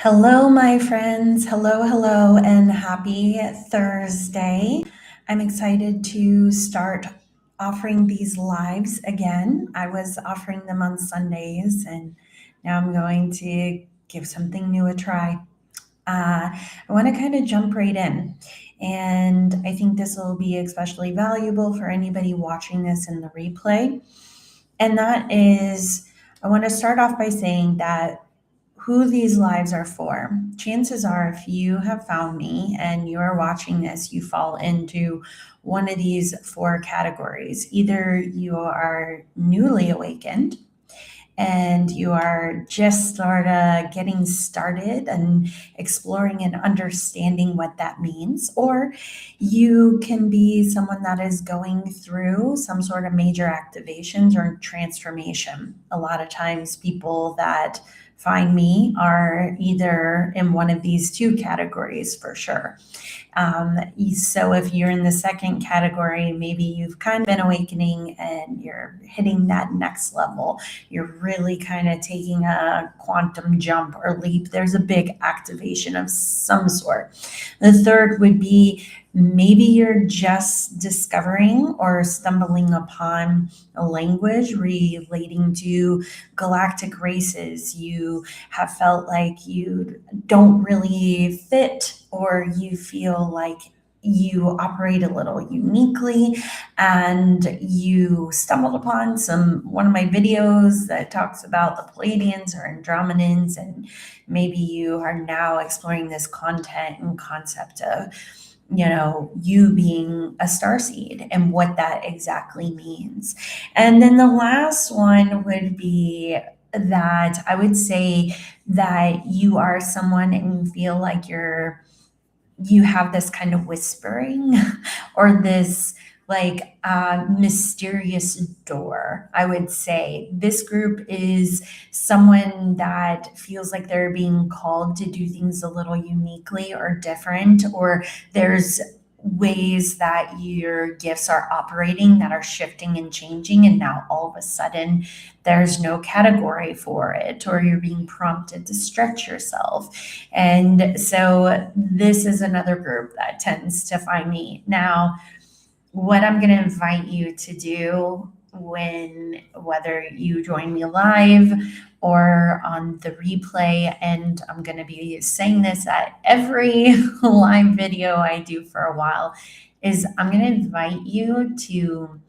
Hello, my friends. Hello, and happy Thursday. I'm excited to start offering these lives again. I was offering them on Sundays, and now I'm going to give something new a try. I want to kind of jump right in. And I think this will be especially valuable for anybody watching this in the replay. And that is, I want to start off by saying that who these lives are for. Chances are, if you have found me and you are watching this, you fall into one of these four categories. Either you are newly awakened and you are just sort of getting started and exploring and understanding what that means, or you can be someone that is going through some sort of major activations or transformation. A lot of times, people that find me are either in one of these two categories for sure. So if you're in the second category, maybe you've kind of been awakening and you're hitting that next level. You're really kind of taking a quantum jump or leap. There's a big activation of some sort. The third would be maybe you're just discovering or stumbling upon a language relating to galactic races. You have felt like you don't really fit, or you feel like you operate a little uniquely, and you stumbled upon one of my videos that talks about the Palladians or Andromedans, and maybe you are now exploring this content and concept of you being a starseed and what that exactly means. And then the last one would be that I would say that you are someone and you feel like you have this kind of whispering or this like mysterious door. I would say this group is someone that feels like they're being called to do things a little uniquely or different, or there's ways that your gifts are operating that are shifting and changing, and now all of a sudden there's no category for it, or you're being prompted to stretch yourself. And so this is another group that tends to find me. Now, what I'm going to invite you to do whether you join me live or on the replay, and I'm going to be saying this at every live video I do for a while, is I'm going to invite you to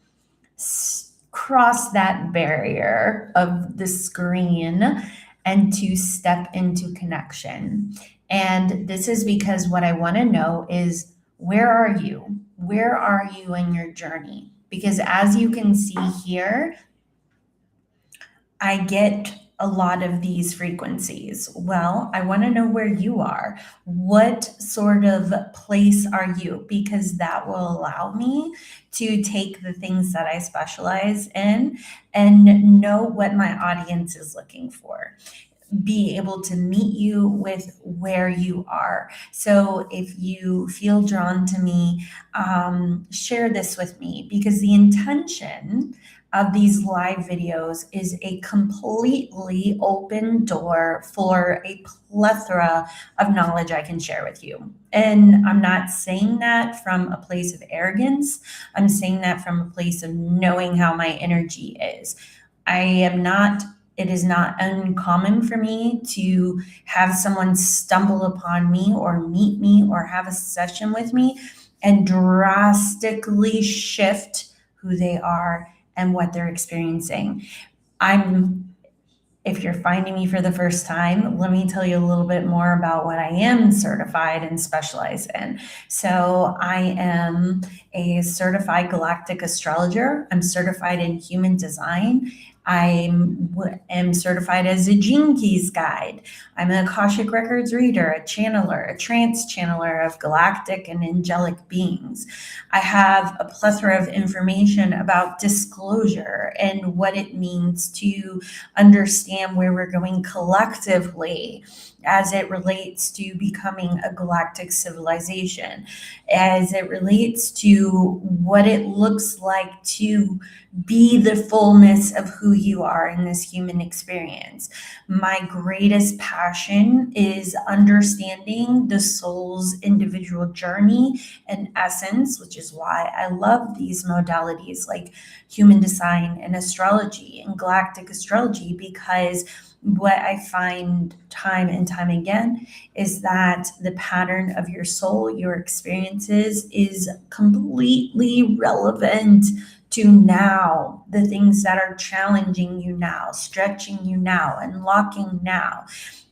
cross that barrier of the screen and to step into connection. And this is because what I want to know is, where are you? Where are you in your journey? Because as you can see here, I get a lot of these frequencies. Well, I want to know where you are. What sort of place are you? Because that will allow me to take the things that I specialize in and know what my audience is looking for, be able to meet you with where you are. So if you feel drawn to me, share this with me, because the intention of these live videos is a completely open door for a plethora of knowledge I can share with you. And I'm not saying that from a place of arrogance. I'm saying that from a place of knowing how my energy is. It is not uncommon for me to have someone stumble upon me or meet me or have a session with me and drastically shift who they are and what they're experiencing. If you're finding me for the first time, let me tell you a little bit more about what I am certified and specialized in. So I am a certified galactic astrologer. I'm certified in human design. I am certified as a Gene Keys guide. I'm an Akashic Records reader, a channeler, a trance channeler of galactic and angelic beings. I have a plethora of information about disclosure and what it means to understand where we're going collectively as it relates to becoming a galactic civilization, as it relates to what it looks like to be the fullness of who you are in this human experience. My greatest passion is understanding the soul's individual journey and essence, which is why I love these modalities like human design and astrology and galactic astrology, because what I find time and time again is that the pattern of your soul, your experiences, is completely relevant to now, the things that are challenging you now, stretching you now, unlocking now.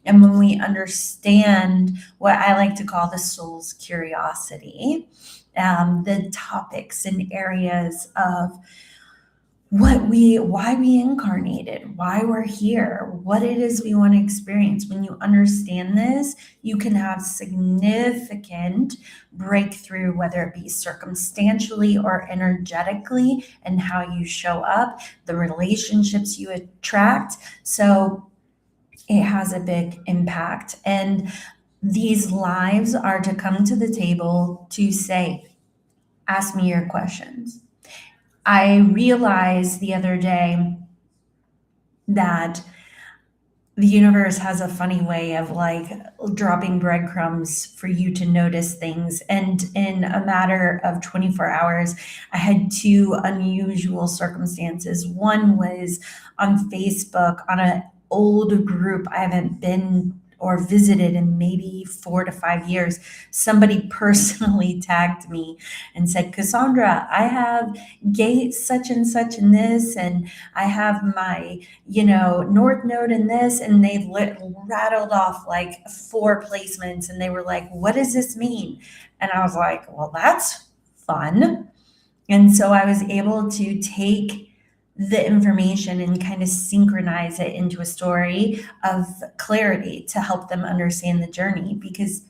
And when we understand what I like to call the soul's curiosity, the topics and areas of why we incarnated, why we're here, what it is we want to experience. When you understand this, you can have significant breakthrough, whether it be circumstantially or energetically, and how you show up, the relationships you attract. So it has a big impact. And these lives are to come to the table to say, ask me your questions. I realized the other day that the universe has a funny way of like dropping breadcrumbs for you to notice things. And in a matter of 24 hours, I had two unusual circumstances. One was on Facebook on an old group I haven't been or visited in maybe 4 to 5 years. Somebody personally tagged me and said, Cassandra, I have gate such and such in this, and I have my North Node in this, and they rattled off like 4 placements, and they were like, what does this mean? And I was like, well, that's fun. And so I was able to take the information and kind of synchronize it into a story of clarity to help them understand the journey, because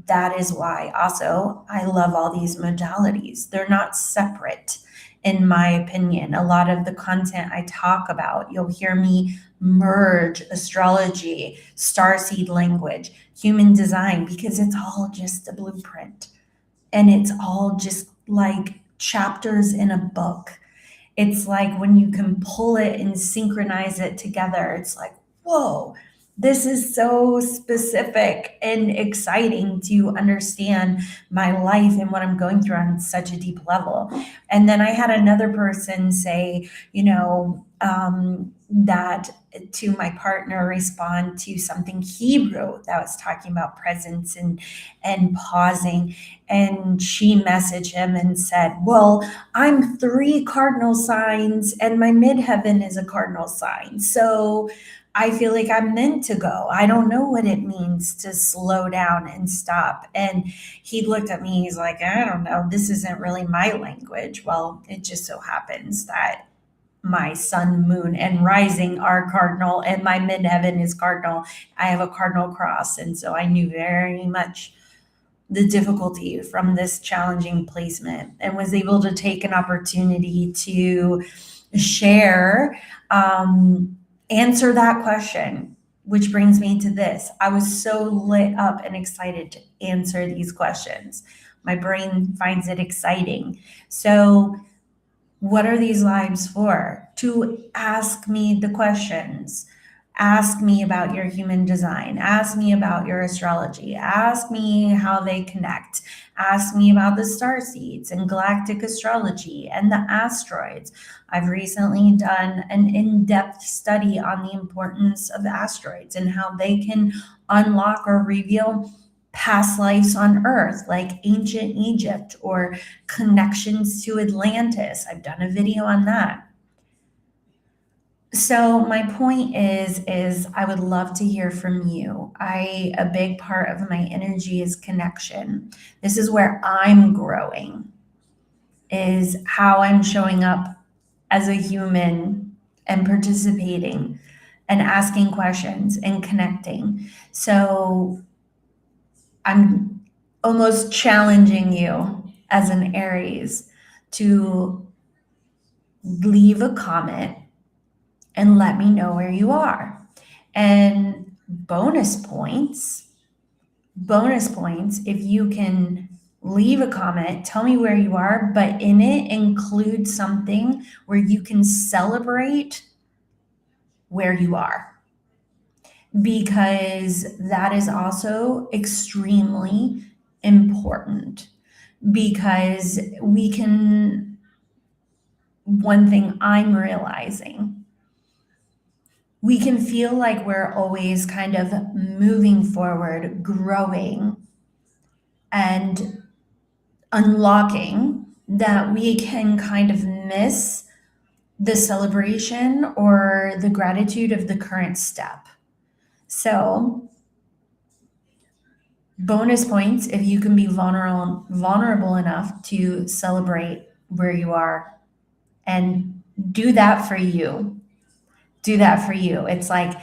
that is why also I love all these modalities. They're not separate. In my opinion, a lot of the content I talk about, you'll hear me merge astrology, starseed language, human design, because it's all just a blueprint. And it's all just like chapters in a book. It's like when you can pull it and synchronize it together, it's like, whoa, this is so specific and exciting to understand my life and what I'm going through on such a deep level. And then I had another person say, that to my partner respond to something he wrote that was talking about presence and pausing. And she messaged him and said, well, I'm 3 cardinal signs and my midheaven is a cardinal sign. So I feel like I'm meant to go. I don't know what it means to slow down and stop. And he looked at me, he's like, I don't know, this isn't really my language. Well, it just so happens that my sun, moon, and rising are cardinal, and my midheaven is cardinal. I have a cardinal cross. And so I knew very much the difficulty from this challenging placement and was able to take an opportunity to share, answer that question, which brings me to this. I was so lit up and excited to answer these questions. My brain finds it exciting. So what are these lives for? To ask me the questions. Ask me about your human design. Ask me about your astrology. Ask me how they connect. Ask me about the starseeds and galactic astrology and the asteroids. I've recently done an in-depth study on the importance of asteroids and how they can unlock or reveal past lives on Earth, like ancient Egypt or connections to Atlantis. I've done a video on that. So my point is I would love to hear from you. A big part of my energy is connection. This is where I'm growing, is how I'm showing up as a human and participating and asking questions and connecting. So I'm almost challenging you as an Aries to leave a comment and let me know where you are. And bonus points, if you can leave a comment, tell me where you are, but in it include something where you can celebrate where you are, because that is also extremely important. Because we can, one thing I'm realizing, we can feel like we're always kind of moving forward, growing, and unlocking, that we can kind of miss the celebration or the gratitude of the current step. So, bonus points if you can be vulnerable enough to celebrate where you are and do that for you. Do that for you. It's like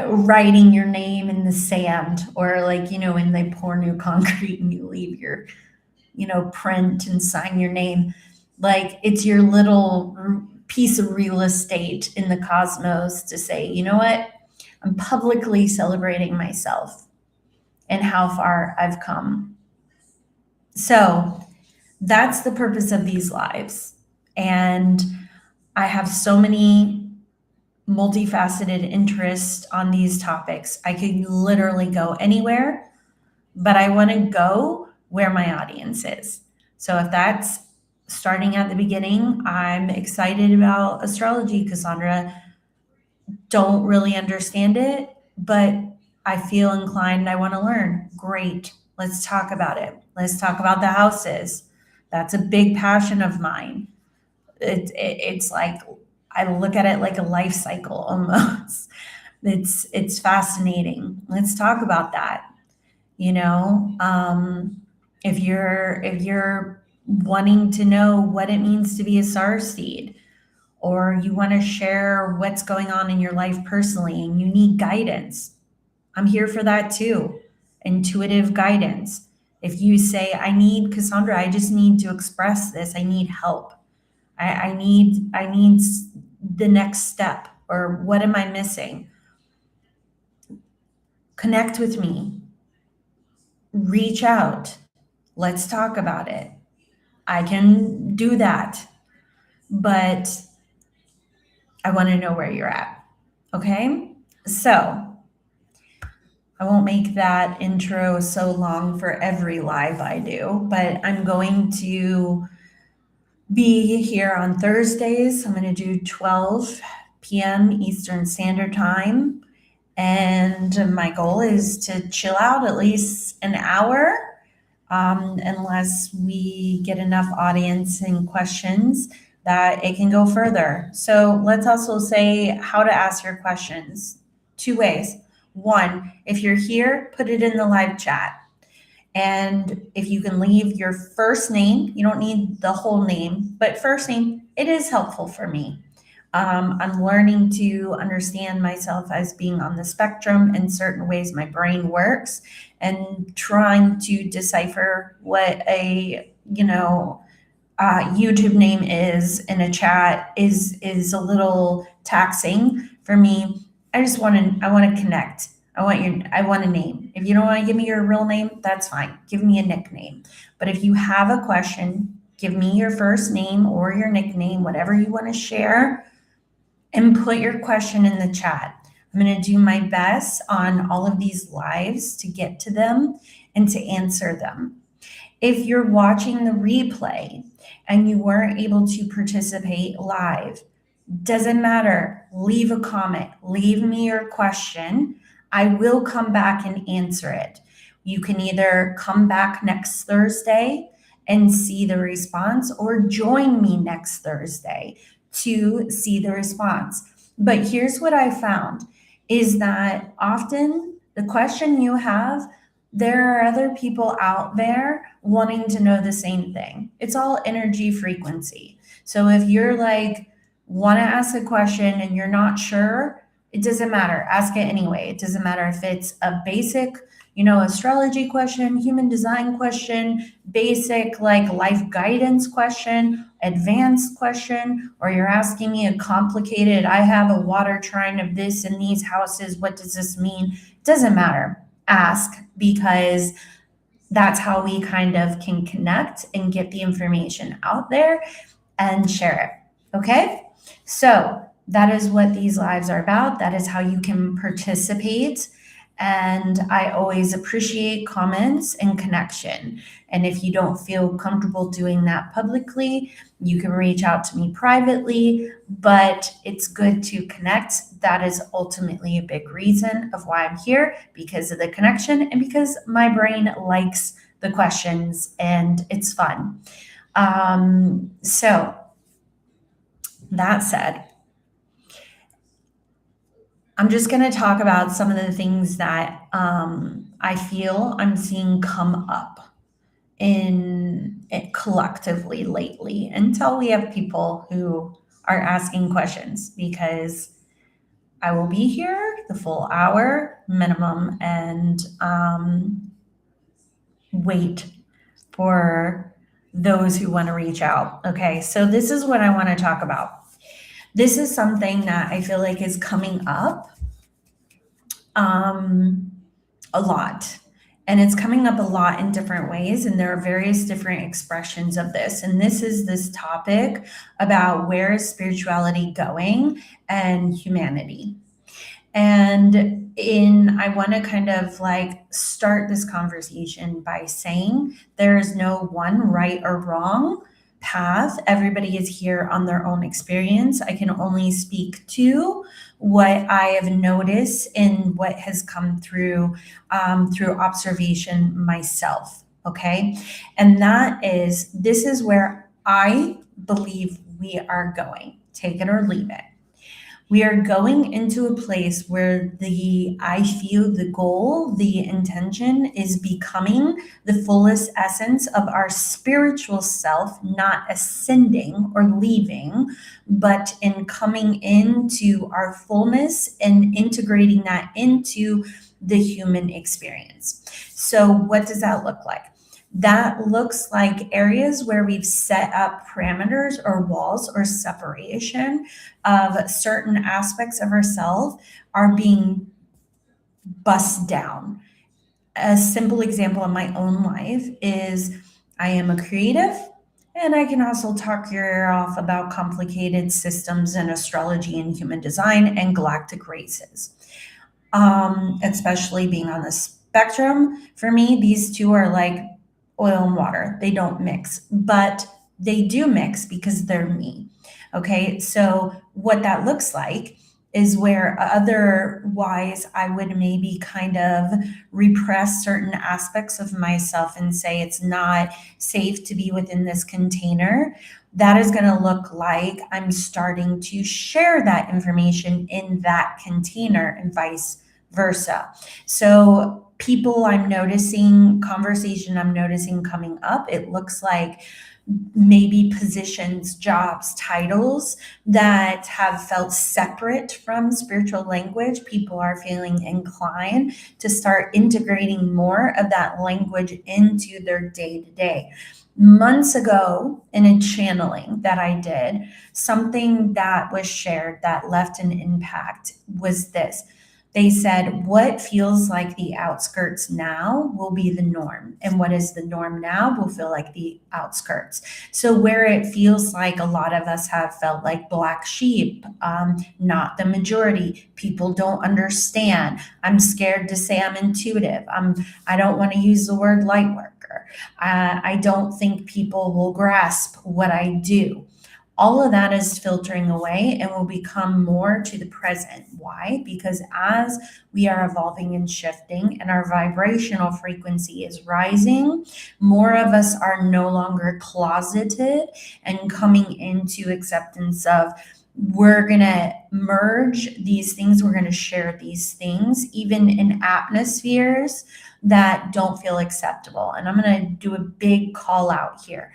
writing your name in the sand, or like, when they pour new concrete and you leave your, print and sign your name. Like, it's your little piece of real estate in the cosmos to say, you know what? I'm publicly celebrating myself and how far I've come. So that's the purpose of these lives. And I have so many multifaceted interests on these topics. I could literally go anywhere, but I want to go where my audience is. So if that's starting at the beginning, I'm excited about astrology, Cassandra. Don't really understand it, but I feel inclined, I want to learn. Great. Let's talk about it. Let's talk about the houses. That's a big passion of mine. It's like, I look at it like a life cycle almost. It's fascinating. Let's talk about that. If you're wanting to know what it means to be a starseed, or you want to share what's going on in your life personally and you need guidance, I'm here for that too. Intuitive guidance. If you say, I need, Cassandra, I just need to express this, I need help. I need the next step, or what am I missing? Connect with me. Reach out. Let's talk about it. I can do that, but I want to know where you're at. Okay? So, I won't make that intro so long for every live I do, but I'm going to be here on Thursdays. I'm going to do 12 p.m. Eastern Standard Time. And my goal is to chill out at least an hour, unless we get enough audience and questions that it can go further. So let's also say how to ask your questions. 2 ways. One, if you're here, put it in the live chat. And if you can leave your first name, you don't need the whole name, but first name, it is helpful for me. I'm learning to understand myself as being on the spectrum in certain ways my brain works, and trying to decipher what a, YouTube name is in a chat is a little taxing for me. I want to connect. I want a name. If you don't want to give me your real name, that's fine. Give me a nickname. But if you have a question, give me your first name or your nickname, whatever you want to share, and put your question in the chat. I'm going to do my best on all of these lives to get to them and to answer them. If you're watching the replay and you weren't able to participate live, doesn't matter. Leave a comment. Leave me your question. I will come back and answer it. You can either come back next Thursday and see the response, or join me next Thursday to see the response. But here's what I found is that often the question you have, there are other people out there wanting to know the same thing. It's all energy frequency. So if you're like, want to ask a question and you're not sure, it doesn't matter. Ask it anyway. It doesn't matter if it's a basic, astrology question, human design question, basic like life guidance question, advanced question, or you're asking me a complicated, I have a water trine of this in these houses, what does this mean? It doesn't matter. Ask, because That's how we kind of can connect and get the information out there and share it. Okay? So that is what these lives are about. That is how you can participate. And I always appreciate comments and connection. And if you don't feel comfortable doing that publicly, you can reach out to me privately, but it's good to connect. That is ultimately a big reason of why I'm here, because of the connection and because my brain likes the questions and it's fun. So that said, I'm just going to talk about some of the things that I feel I'm seeing come up in it collectively lately until we have people who are asking questions, because I will be here the full hour minimum and wait for those who want to reach out. Okay, so this is what I want to talk about. This is something that I feel like is coming up a lot. And it's coming up a lot in different ways, and there are various different expressions of this. And this is this topic about where is spirituality going and humanity. And I want to kind of like start this conversation by saying there is no one right or wrong path. Everybody is here on their own experience. I can only speak to what I have noticed and what has come through observation myself. Okay, and this is where I believe we are going. Take it or leave it. We are going into a place where I feel the goal, the intention is becoming the fullest essence of our spiritual self, not ascending or leaving, but in coming into our fullness and integrating that into the human experience. So, what does that look like? That looks like areas where we've set up parameters or walls or separation of certain aspects of ourselves are being bust down. A simple example in my own life is I am a creative, and I can also talk your ear off about complicated systems and astrology and human design and galactic races. Especially being on the spectrum, for me, these two are like oil and water. They don't mix, but they do mix because they're me. Okay, so what that looks like is where otherwise I would maybe kind of repress certain aspects of myself and say it's not safe to be within this container. That is going to look like I'm starting to share that information in that container and vice versa. So people I'm noticing, conversation I'm noticing coming up, it looks like maybe positions, jobs, titles that have felt separate from spiritual language. People are feeling inclined to start integrating more of that language into their day to day. Months ago, in a channeling that I did, something that was shared that left an impact was this. They said, what feels like the outskirts now will be the norm. And what is the norm now will feel like the outskirts. So, where it feels like a lot of us have felt like black sheep, not the majority, people don't understand. I'm scared to say I'm intuitive. I don't want to use the word light worker. I don't think people will grasp what I do. All of that is filtering away and will become more to the present. Why? Because as we are evolving and shifting and our vibrational frequency is rising, more of us are no longer closeted and coming into acceptance of we're going to merge these things, we're going to share these things, even in atmospheres that don't feel acceptable. And I'm going to do a big call out here.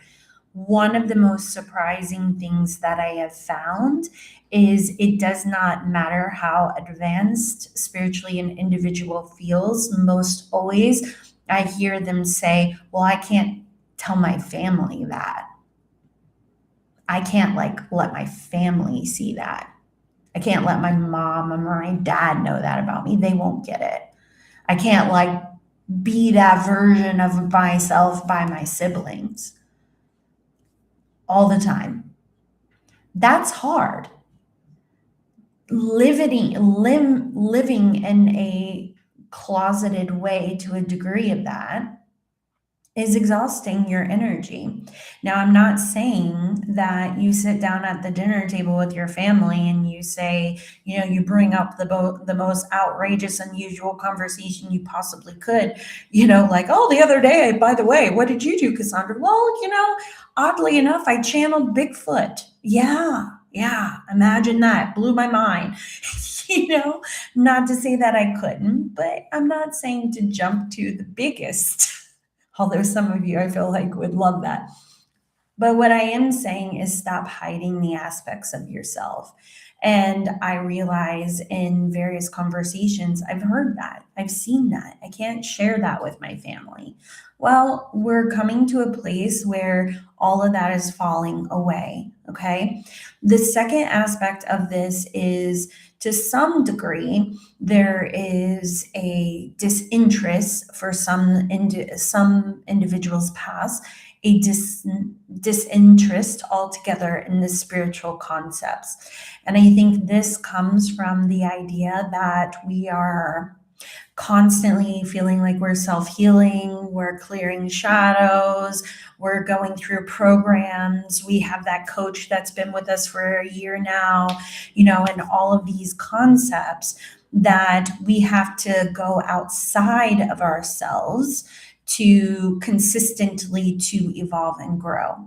One of the most surprising things that I have found is it does not matter how advanced spiritually an individual feels. Most always, I hear them say, well, I can't tell my family that. I can't let my family see that. I can't let my mom or my dad know that about me. They won't get it. I can't be that version of myself by my siblings all the time. That's hard. Living in a closeted way to a degree of that is exhausting your energy. Now, I'm not saying that you sit down at the dinner table with your family and you say, you bring up the most outrageous, unusual conversation you possibly could, like, oh, the other day, by the way, what did you do, Cassandra? Well, oddly enough, I channeled Bigfoot. Yeah, imagine that. Blew my mind. Not to say that I couldn't, but I'm not saying to jump to the biggest. Although some of you I feel like would love that. But what I am saying is stop hiding the aspects of yourself. And I realize in various conversations, I've heard that, I've seen that. I can't share that with my family. Well, we're coming to a place where all of that is falling away. Okay. The second aspect of this is, to some degree, there is a disinterest for some individuals past, a disinterest altogether in the spiritual concepts. And I think this comes from the idea that we are constantly feeling like we're self-healing, we're clearing shadows, we're going through programs, we have that coach that's been with us for a year now, and all of these concepts that we have to go outside of ourselves to consistently to evolve and grow.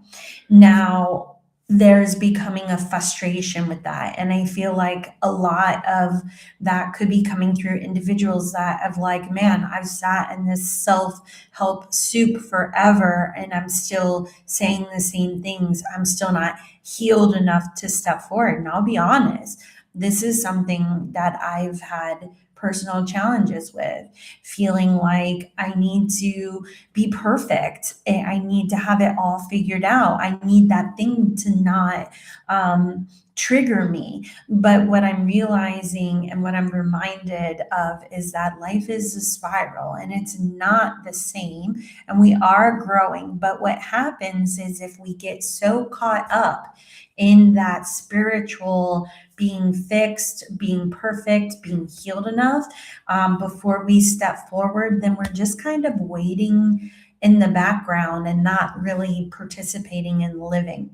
Now, there's becoming a frustration with that. And I feel like a lot of that could be coming through individuals that have like, man, I've sat in this self-help soup forever and I'm still saying the same things. I'm still not healed enough to step forward. And I'll be honest, this is something that I've had personal challenges with, feeling like I need to be perfect. I need to have it all figured out. I need that thing to not trigger me. But what I'm realizing and what I'm reminded of is that life is a spiral and it's not the same. And we are growing. But what happens is if we get so caught up in that spiritual being fixed, being perfect, being healed enough before we step forward, then we're just kind of waiting in the background and not really participating in living.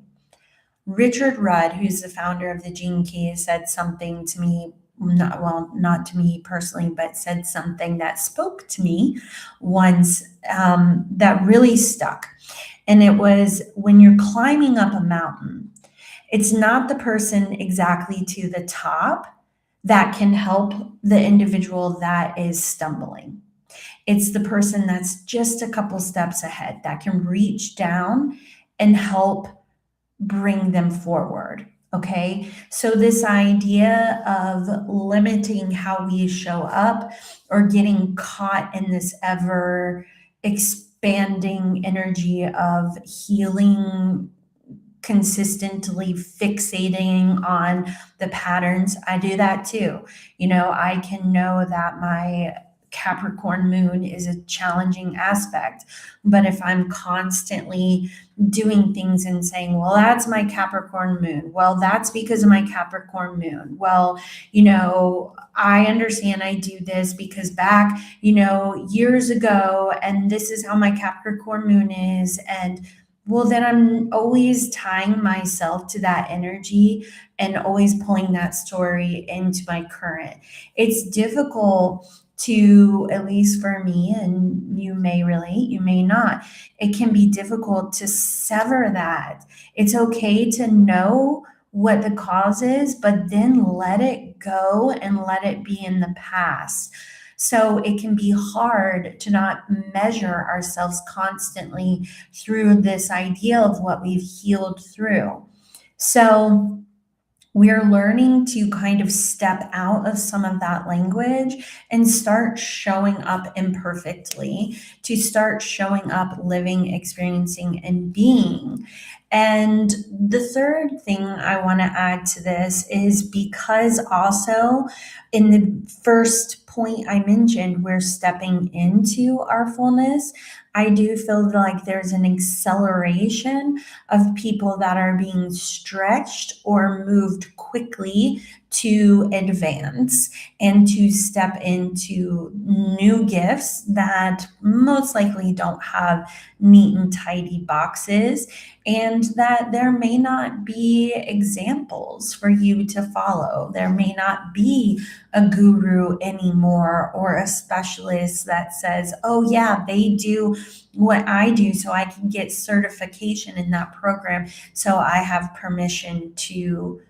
Richard Rudd, who's the founder of the Gene Key, said something to me, not to me personally, but said something that spoke to me once that really stuck. And it was, when you're climbing up a mountain, it's not the person exactly to the top that can help the individual that is stumbling. It's the person that's just a couple steps ahead that can reach down and help bring them forward. Okay. So this idea of limiting how we show up or getting caught in this ever expanding energy of healing, consistently fixating on the patterns. I do that too. I can know that my Capricorn moon is a challenging aspect, but if I'm constantly doing things and saying, well, that's my Capricorn moon, well, that's because of my Capricorn moon, well, I understand I do this because back, years ago, and this is how my Capricorn moon is, and well, then I'm always tying myself to that energy and always pulling that story into my current. It's difficult to, at least for me, and you may relate, you may not, it can be difficult to sever that. It's okay to know what the cause is, but then let it go and let it be in the past. So it can be hard to not measure ourselves constantly through this idea of what we've healed through. So we're learning to kind of step out of some of that language and start showing up imperfectly, to start showing up, living, experiencing, and being. And the third thing I want to add to this is because also in the first point I mentioned, we're stepping into our fullness, I do feel like there's an acceleration of people that are being stretched or moved quickly to advance and to step into new gifts that most likely don't have neat and tidy boxes, and that there may not be examples for you to follow. There may not be a guru anymore or a specialist that says, oh, yeah, they do what I do, so I can get certification in that program, so I have permission to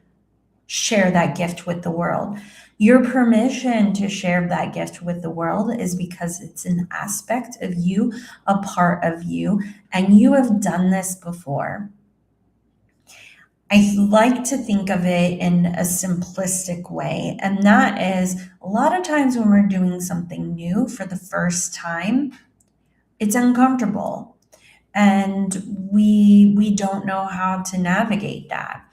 share that gift with the world. Your permission to share that gift with the world is because it's an aspect of you, a part of you, and you have done this before. I like to think of it in a simplistic way, and that is a lot of times when we're doing something new for the first time, it's uncomfortable and we don't know how to navigate that.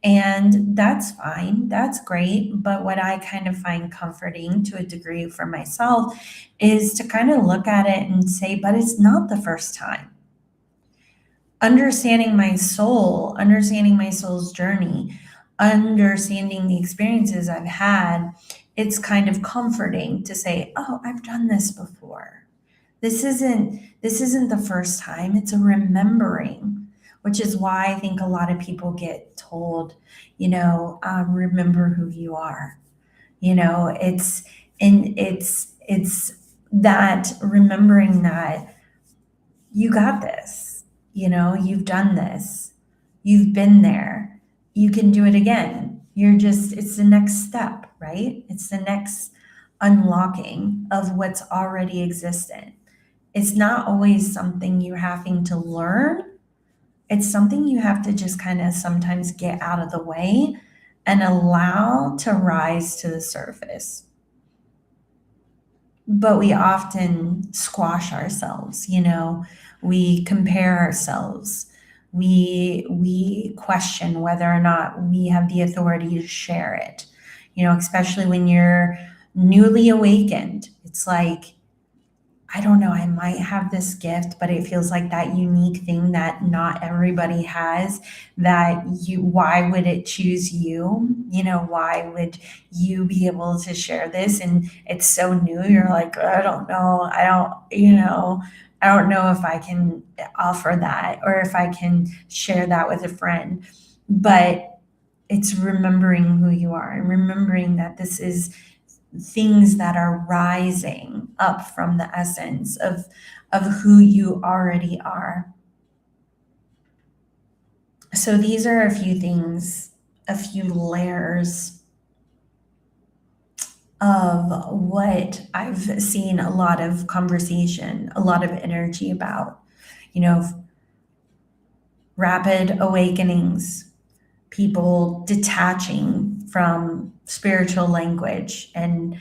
And that's fine, that's great. But what I kind of find comforting to a degree for myself is to kind of look at it and say, but it's not the first time. Understanding my soul, understanding my soul's journey, understanding the experiences I've had, it's kind of comforting to say, oh, I've done this before. This isn't the first time, it's a remembering, which is why I think a lot of people get told, remember who you are. It's that remembering that you got this, you've done this, you've been there, you can do it again. It's the next step, right? It's the next unlocking of what's already existent. It's not always something you're having to learn. It's something you have to just kind of sometimes get out of the way and allow to rise to the surface. But we often squash ourselves, we compare ourselves. We question whether or not we have the authority to share it, especially when you're newly awakened. It's like, I don't know, I might have this gift, but it feels like that unique thing that not everybody has, why would it choose you? Why would you be able to share this? And it's so new. You're like, I don't know. I don't know if I can offer that or if I can share that with a friend. But it's remembering who you are and remembering that this is things that are rising up from the essence of who you already are. So these are a few things, a few layers of what I've seen a lot of conversation, a lot of energy about, rapid awakenings, people detaching from spiritual language, and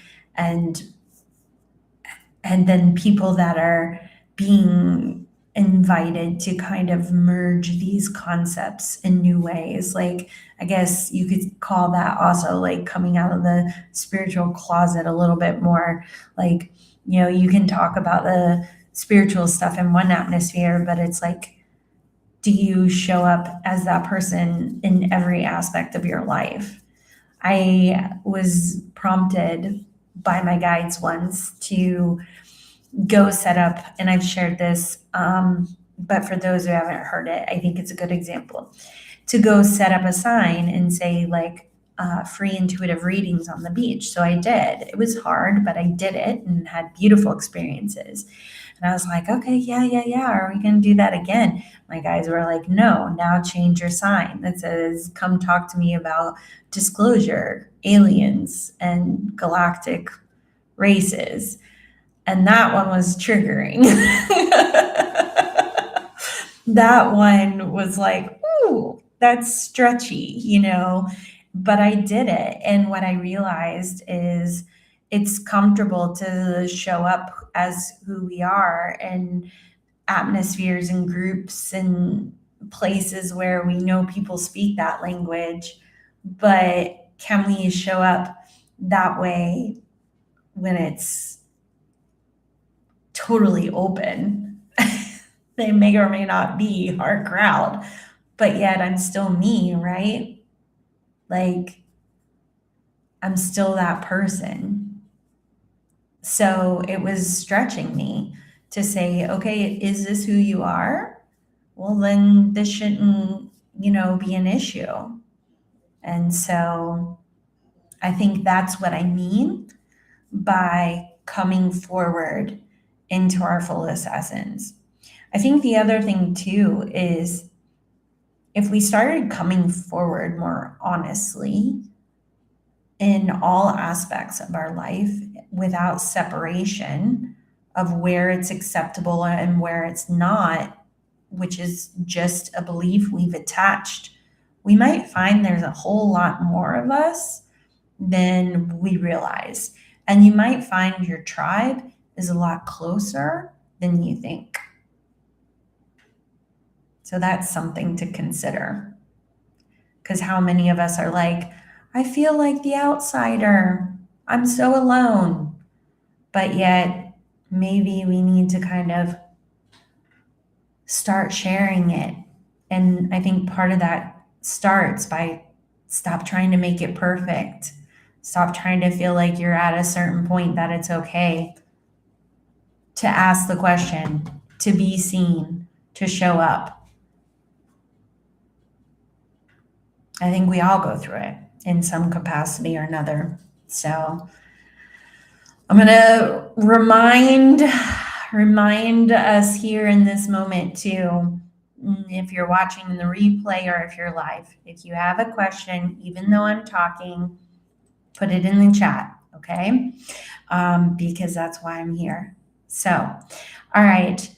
then people that are being invited to kind of merge these concepts in new ways. Like, I guess you could call that also like coming out of the spiritual closet a little bit more. Like, you can talk about the spiritual stuff in one atmosphere, but it's like, do you show up as that person in every aspect of your life? I was prompted by my guides once to go set up, and I've shared this, but for those who haven't heard it, I think it's a good example, to go set up a sign and say like, free intuitive readings on the beach. So I did. It was hard, but I did it and had beautiful experiences. And I was like, okay, yeah. Are we going to do that again? My guys were like, no, now change your sign that says, come talk to me about disclosure, aliens, and galactic races. And that one was triggering. That one was like, ooh, that's stretchy, but I did it. And what I realized is it's comfortable to show up as who we are in atmospheres and groups and places where we know people speak that language. But can we show up that way when it's totally open. They may or may not be our crowd, but yet I'm still me, right? Like, I'm still that person. So it was stretching me to say, okay, is this who you are? Well, then this shouldn't, be an issue. And so I think that's what I mean by coming forward into our fullest essence. I think the other thing too is if we started coming forward more honestly in all aspects of our life without separation of where it's acceptable and where it's not, which is just a belief we've attached, we might find there's a whole lot more of us than we realize. And you might find your tribe is a lot closer than you think. So that's something to consider. Because how many of us are like, I feel like the outsider. I'm so alone. But yet, maybe we need to kind of start sharing it. And I think part of that starts by stop trying to make it perfect. Stop trying to feel like you're at a certain point that it's okay to ask the question, to be seen, to show up. I think we all go through it in some capacity or another. So I'm going to remind us here in this moment too, if you're watching the replay or if you're live, if you have a question, even though I'm talking, put it in the chat, okay? Because that's why I'm here. So, all right,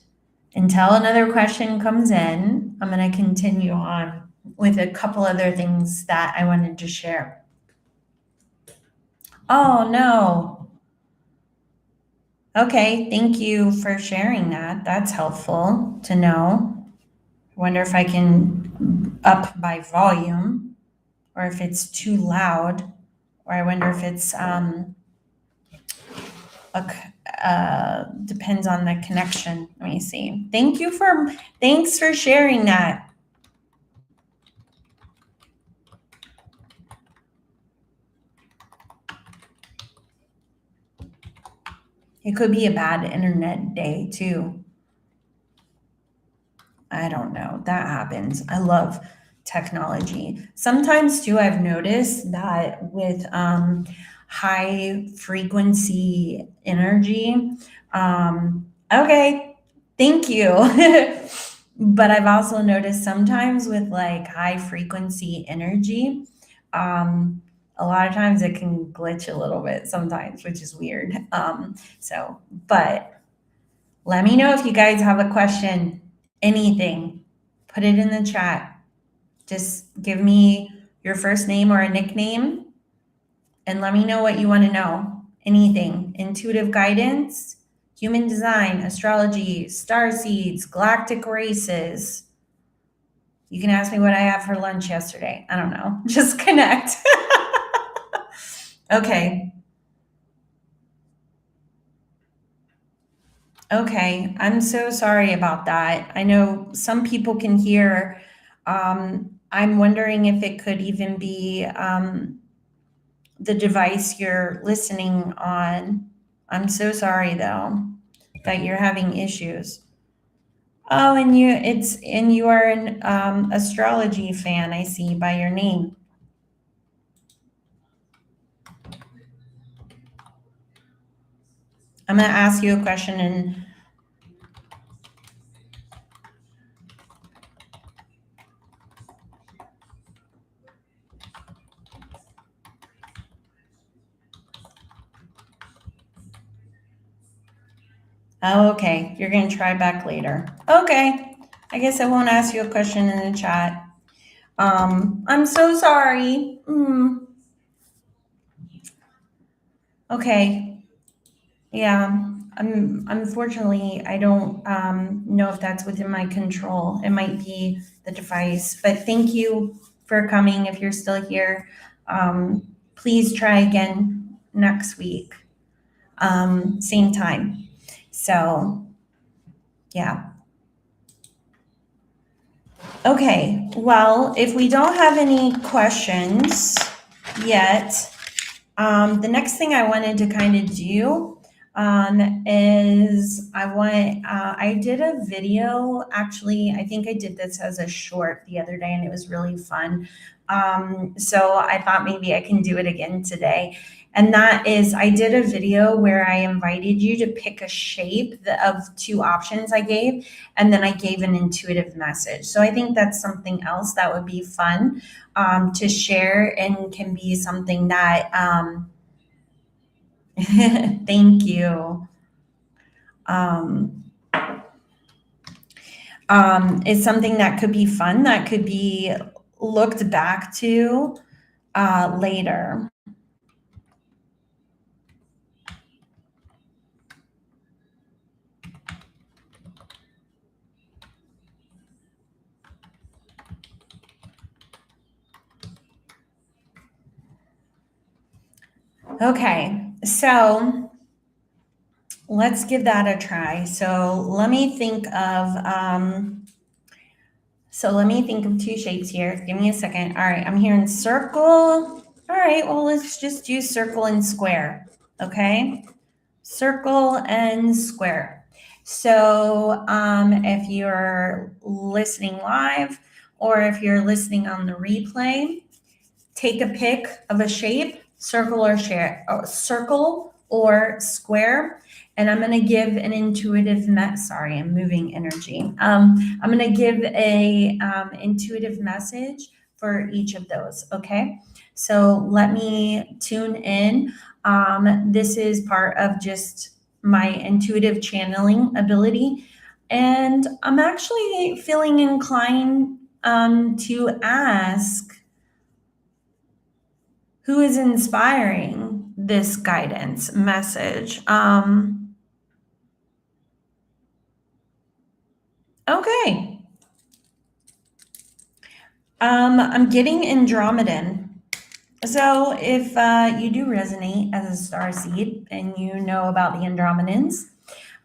until another question comes in, I'm going to continue on with a couple other things that I wanted to share. Oh, no. Okay, thank you for sharing that. That's helpful to know. I wonder if I can up my volume or if it's too loud, or I wonder if it's depends on the connection. Let me see. Thanks for sharing that. It could be a bad internet day too. I don't know. That happens. I love technology. Sometimes too, I've noticed that with high frequency energy, okay, thank you. But I've also noticed sometimes with like high frequency energy, a lot of times it can glitch a little bit sometimes, which is weird. But let me know if you guys have a question, anything, put it in the chat. Just give me your first name or a nickname and let me know what you want to know. Anything, intuitive guidance, human design, astrology, starseeds, galactic races. You can ask me what I had for lunch yesterday. I don't know. Just connect. Okay. Okay. I'm so sorry about that. I know some people can hear. I'm wondering if it could even be the device you're listening on. I'm so sorry though that you're having issues. Oh, and you are an astrology fan, I see by your name. I'm going to ask you a question and oh, okay. You're going to try back later. Okay. I guess I won't ask you a question in the chat. I'm so sorry. Okay. Yeah. Unfortunately, I don't know if that's within my control. It might be the device, but thank you for coming. If you're still here, please try again next week. same time. So, yeah. Okay, well, if we don't have any questions yet, the next thing I wanted to kind of do is I did a video. Actually, I think I did this as a short the other day and it was really fun. So I thought maybe I can do it again today. And that is, I did a video where I invited you to pick a shape of two options I gave, and then I gave an intuitive message. So I think that's something else that would be fun to share and can be something that, thank you. Is something that could be fun, that could be looked back to later. Okay, so let's give that a try. So let me think of two shapes here. Give me a second. All right, I'm hearing circle. All right, well, let's just do circle and square. Okay, circle and square. So if you're listening live or if you're listening on the replay, take a pick of a shape, circle or square, and I'm going to give an intuitive sorry, I'm moving energy. I'm going to give a intuitive message for each of those. Okay, so let me tune in. This is part of just my intuitive channeling ability, and I'm actually feeling inclined to ask, who is inspiring this guidance message? Okay. I'm getting Andromedan. So if you do resonate as a starseed and you know about the Andromedans,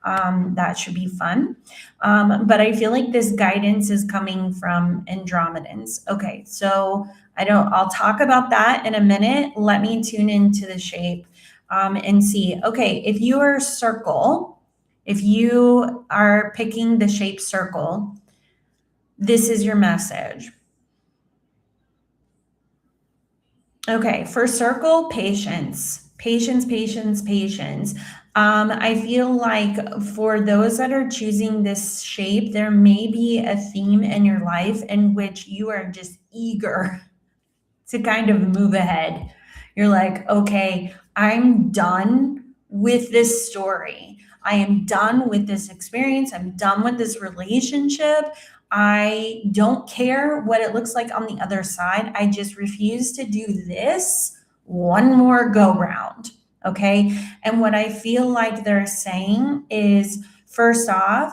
that should be fun. But I feel like this guidance is coming from Andromedans. Okay, so I'll talk about that in a minute. Let me tune into the shape and see. Okay, if you are circle, if you are picking the shape circle, this is your message. Okay, for circle, patience, patience, patience, patience. I feel like for those that are choosing this shape, there may be a theme in your life in which you are just eager to kind of move ahead. You're like, okay, I'm done with this story. I am done with this experience. I'm done with this relationship. I don't care what it looks like on the other side. I just refuse to do this one more go round. Okay. And what I feel like they're saying is, first off,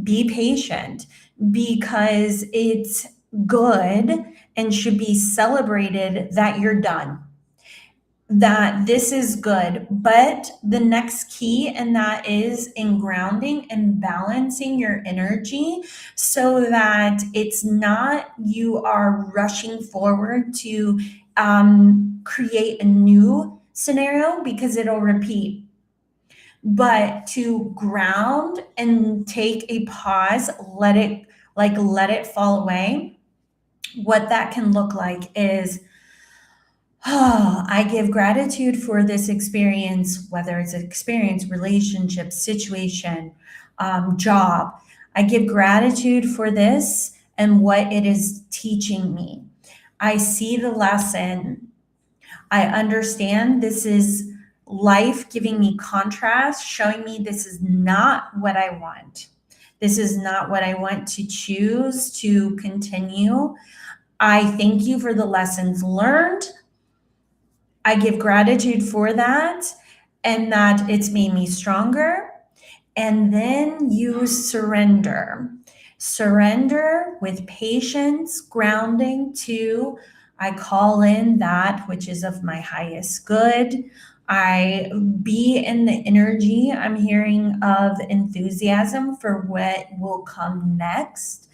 be patient, because it's good and should be celebrated that you're done, that this is good. But the next key, and that is in grounding and balancing your energy so that it's not you are rushing forward to create a new scenario, because it'll repeat, but to ground and take a pause, let it fall away. What that can look like is, oh, I give gratitude for this experience, whether it's an experience, relationship, situation, job. I give gratitude for this and what it is teaching me. I see the lesson. I understand this is life giving me contrast, showing me this is not what I want. This is not what I want to choose to continue. I thank you for the lessons learned. I give gratitude for that and that it's made me stronger. And then you surrender. Surrender with patience, grounding to, I call in that which is of my highest good. I be in the energy. I'm hearing of enthusiasm for what will come next.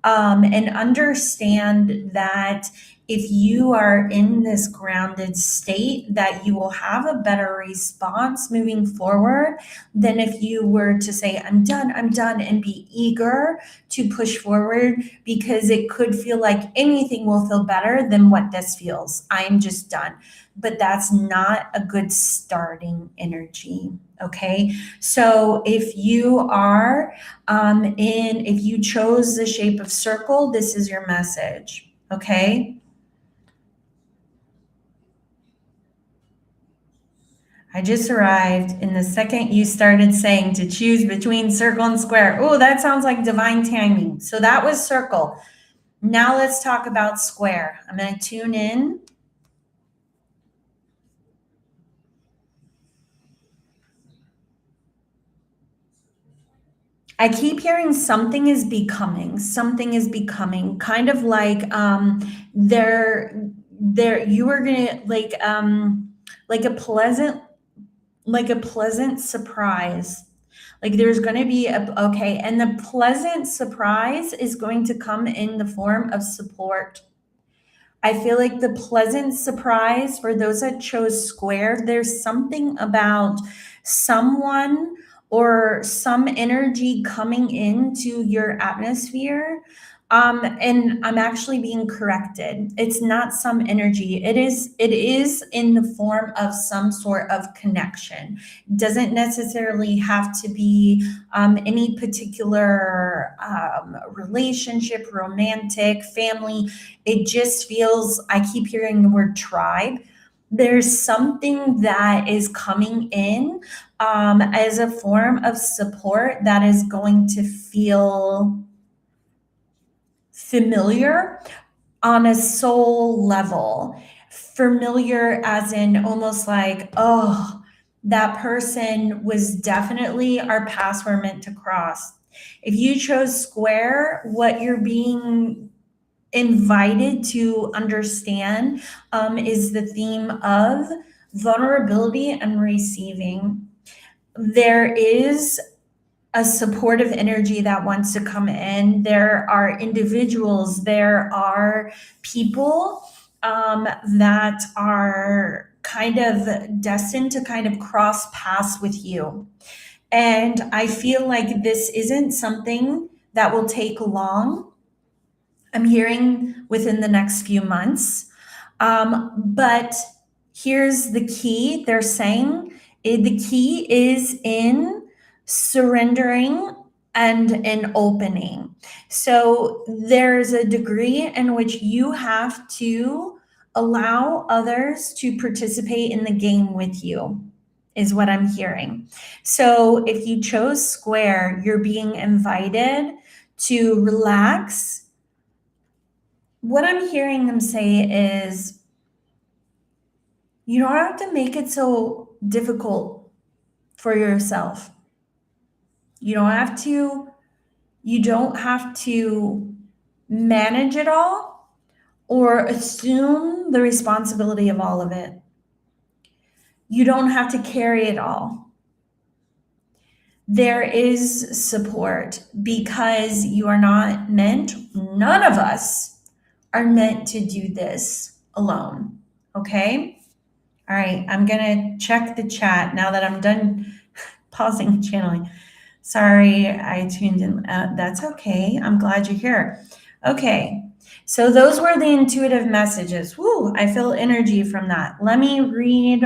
And understand that if you are in this grounded state, that you will have a better response moving forward than if you were to say, I'm done, and be eager to push forward, because it could feel like anything will feel better than what this feels. I'm just done. But that's not a good starting energy. Okay. So if you are if you chose the shape of circle, this is your message. Okay. I just arrived in the second you started saying to choose between circle and square. Oh, that sounds like divine timing. So that was circle. Now let's talk about square. I'm going to tune in. I keep hearing something is becoming, kind of there you are gonna like a pleasant surprise. Like there's going to be okay, and the pleasant surprise is going to come in the form of support. I feel like the pleasant surprise for those that chose square, there's something about someone or some energy coming into your atmosphere. And I'm actually being corrected. It's not some energy. It is in the form of some sort of connection. Doesn't necessarily have to be any particular relationship, romantic, family. It just feels, I keep hearing the word tribe. There's something that is coming in as a form of support that is going to feel familiar on a soul level. Familiar as in almost like, oh, that person was definitely our paths were meant to cross. If you chose square, what you're being invited to understand is the theme of vulnerability and receiving. There is a supportive energy that wants to come in. There are individuals, there are people that are kind of destined to kind of cross paths with you. And I feel like this isn't something that will take long. I'm hearing within the next few months. But here's the key. They're saying the key is in surrendering and in opening. So there's a degree in which you have to allow others to participate in the game with you, is what I'm hearing. So if you chose square, you're being invited to relax. What I'm hearing them say is, you don't have to make it so difficult for yourself. You don't have to you don't have to manage it all or assume the responsibility of all of it. You don't have to carry it all. There is support because you are not meant, none of us are meant to do this alone. Okay? All right, I'm gonna check the chat now that I'm done pausing channeling. Sorry, I tuned in. That's okay. I'm glad you're here. Okay, so those were the intuitive messages. Woo, I feel energy from that. Let me read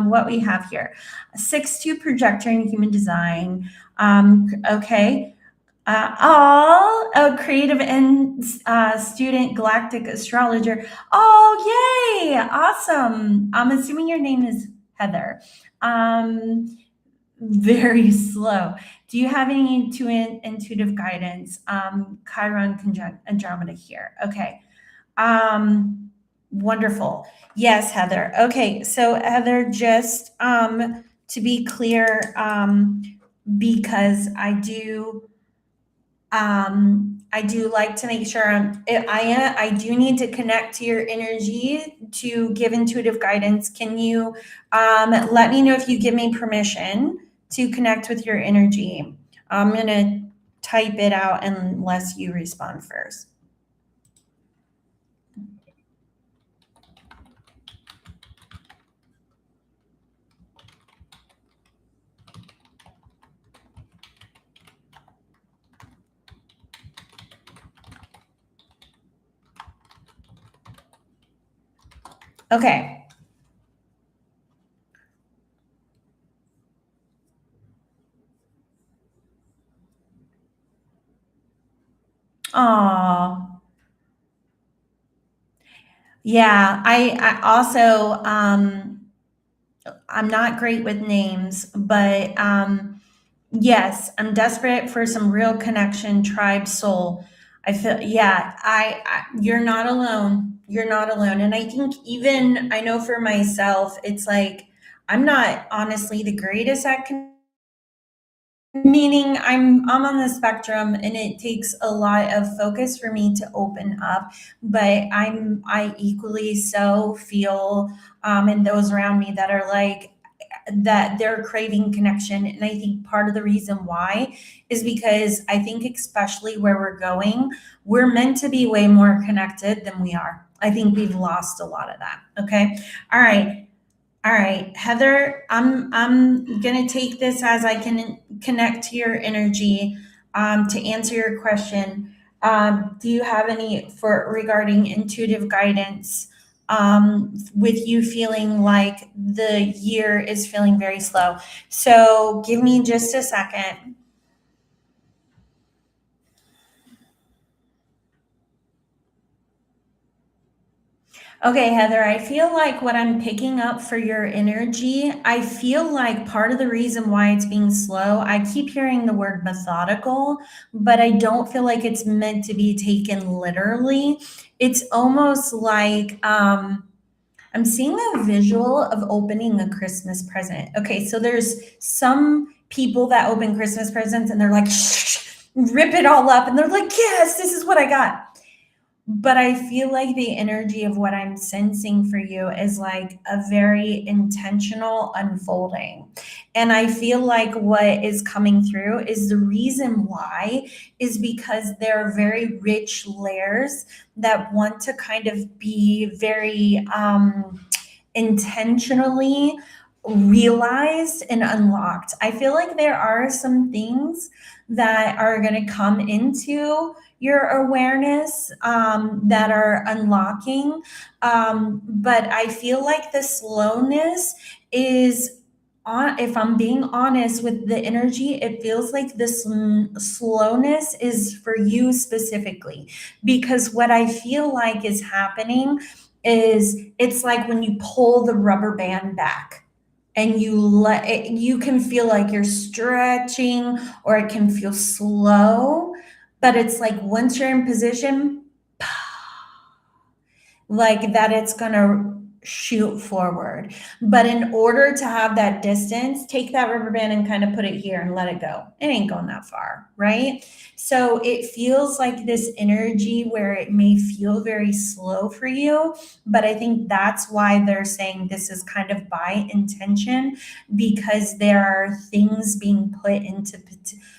what we have here. 6-2 projector in human design. Okay. All a creative and student galactic astrologer. Oh, yay! Awesome. I'm assuming your name is Heather. Very slow. Do you have any intuitive guidance? Chiron conjunct Andromeda here. Okay. Wonderful. Yes, Heather. Okay, so Heather, just to be clear, because I do like to make sure I do need to connect to your energy to give intuitive guidance. Can you let me know if you give me permission to connect with your energy? I'm going to type it out unless you respond first. Okay. Aw. Yeah, I also I'm not great with names, but yes, I'm desperate for some real connection, tribe, soul. I feel, yeah, you're not alone. You're not alone. And I think even, I know for myself, it's like, I'm not honestly the greatest at meaning I'm on the spectrum and it takes a lot of focus for me to open up, but I equally so feel and those around me that are like that they're craving connection. And I think part of the reason why is because I think, especially where we're going, we're meant to be way more connected than we are. I think we've lost a lot of that. Okay. All right. All right, Heather, I'm gonna take this as I can connect to your energy to answer your question. Do you have any for regarding intuitive guidance with you feeling like the year is feeling very slow? So give me just a second. Okay, Heather, I feel like what I'm picking up for your energy, I feel like part of the reason why it's being slow, I keep hearing the word methodical, but I don't feel like it's meant to be taken literally. It's almost like I'm seeing a visual of opening a Christmas present. Okay, so there's some people that open Christmas presents and they're like, rip it all up, and they're like, yes, this is what I got. But I feel like the energy of what I'm sensing for you is like a very intentional unfolding. And I feel like what is coming through is the reason why is because there are very rich layers that want to kind of be very intentionally realized and unlocked. I feel like there are some things that are going to come into your awareness that are unlocking. But I feel like the slowness is on, if I'm being honest with the energy, it feels like this slowness is for you specifically. Because what I feel like is happening is it's like when you pull the rubber band back and you let it, you can feel like you're stretching or it can feel slow, but it's like once you're in position, like that it's going to shoot forward. But in order to have that distance, take that rubber band and kind of put it here and let it go. It ain't going that far, right? So it feels like this energy where it may feel very slow for you, but I think that's why they're saying this is kind of by intention, because there are things being put into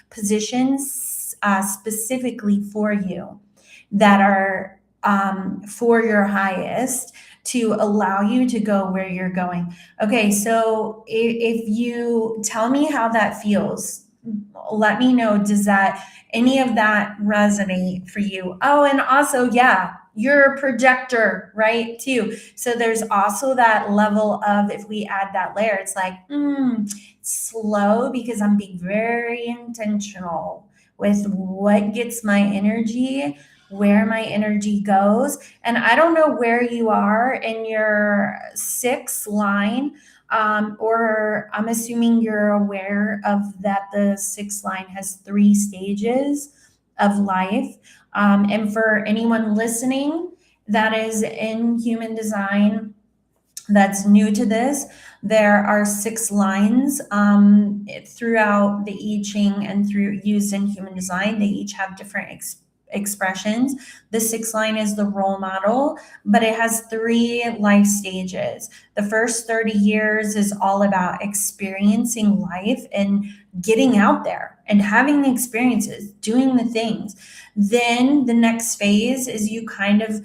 positions specifically for you that are for your highest to allow you to go where you're going. Okay, so if you tell me how that feels, let me know. Does that any of that resonate for you? Oh, and also, yeah, you're a projector, right? Too. So there's also that level of if we add that layer, it's like slow because I'm being very intentional with what gets my energy, where my energy goes. And I don't know where you are in your sixth line, or I'm assuming you're aware of that the sixth line has 3 stages of life. And for anyone listening that is in human design, that's new to this, there are 6 lines throughout the I Ching and through used in human design. They each have different expressions. The 6th line is the role model, but it has 3 life stages. The first 30 years is all about experiencing life and getting out there and having the experiences, doing the things. Then the next phase is you kind of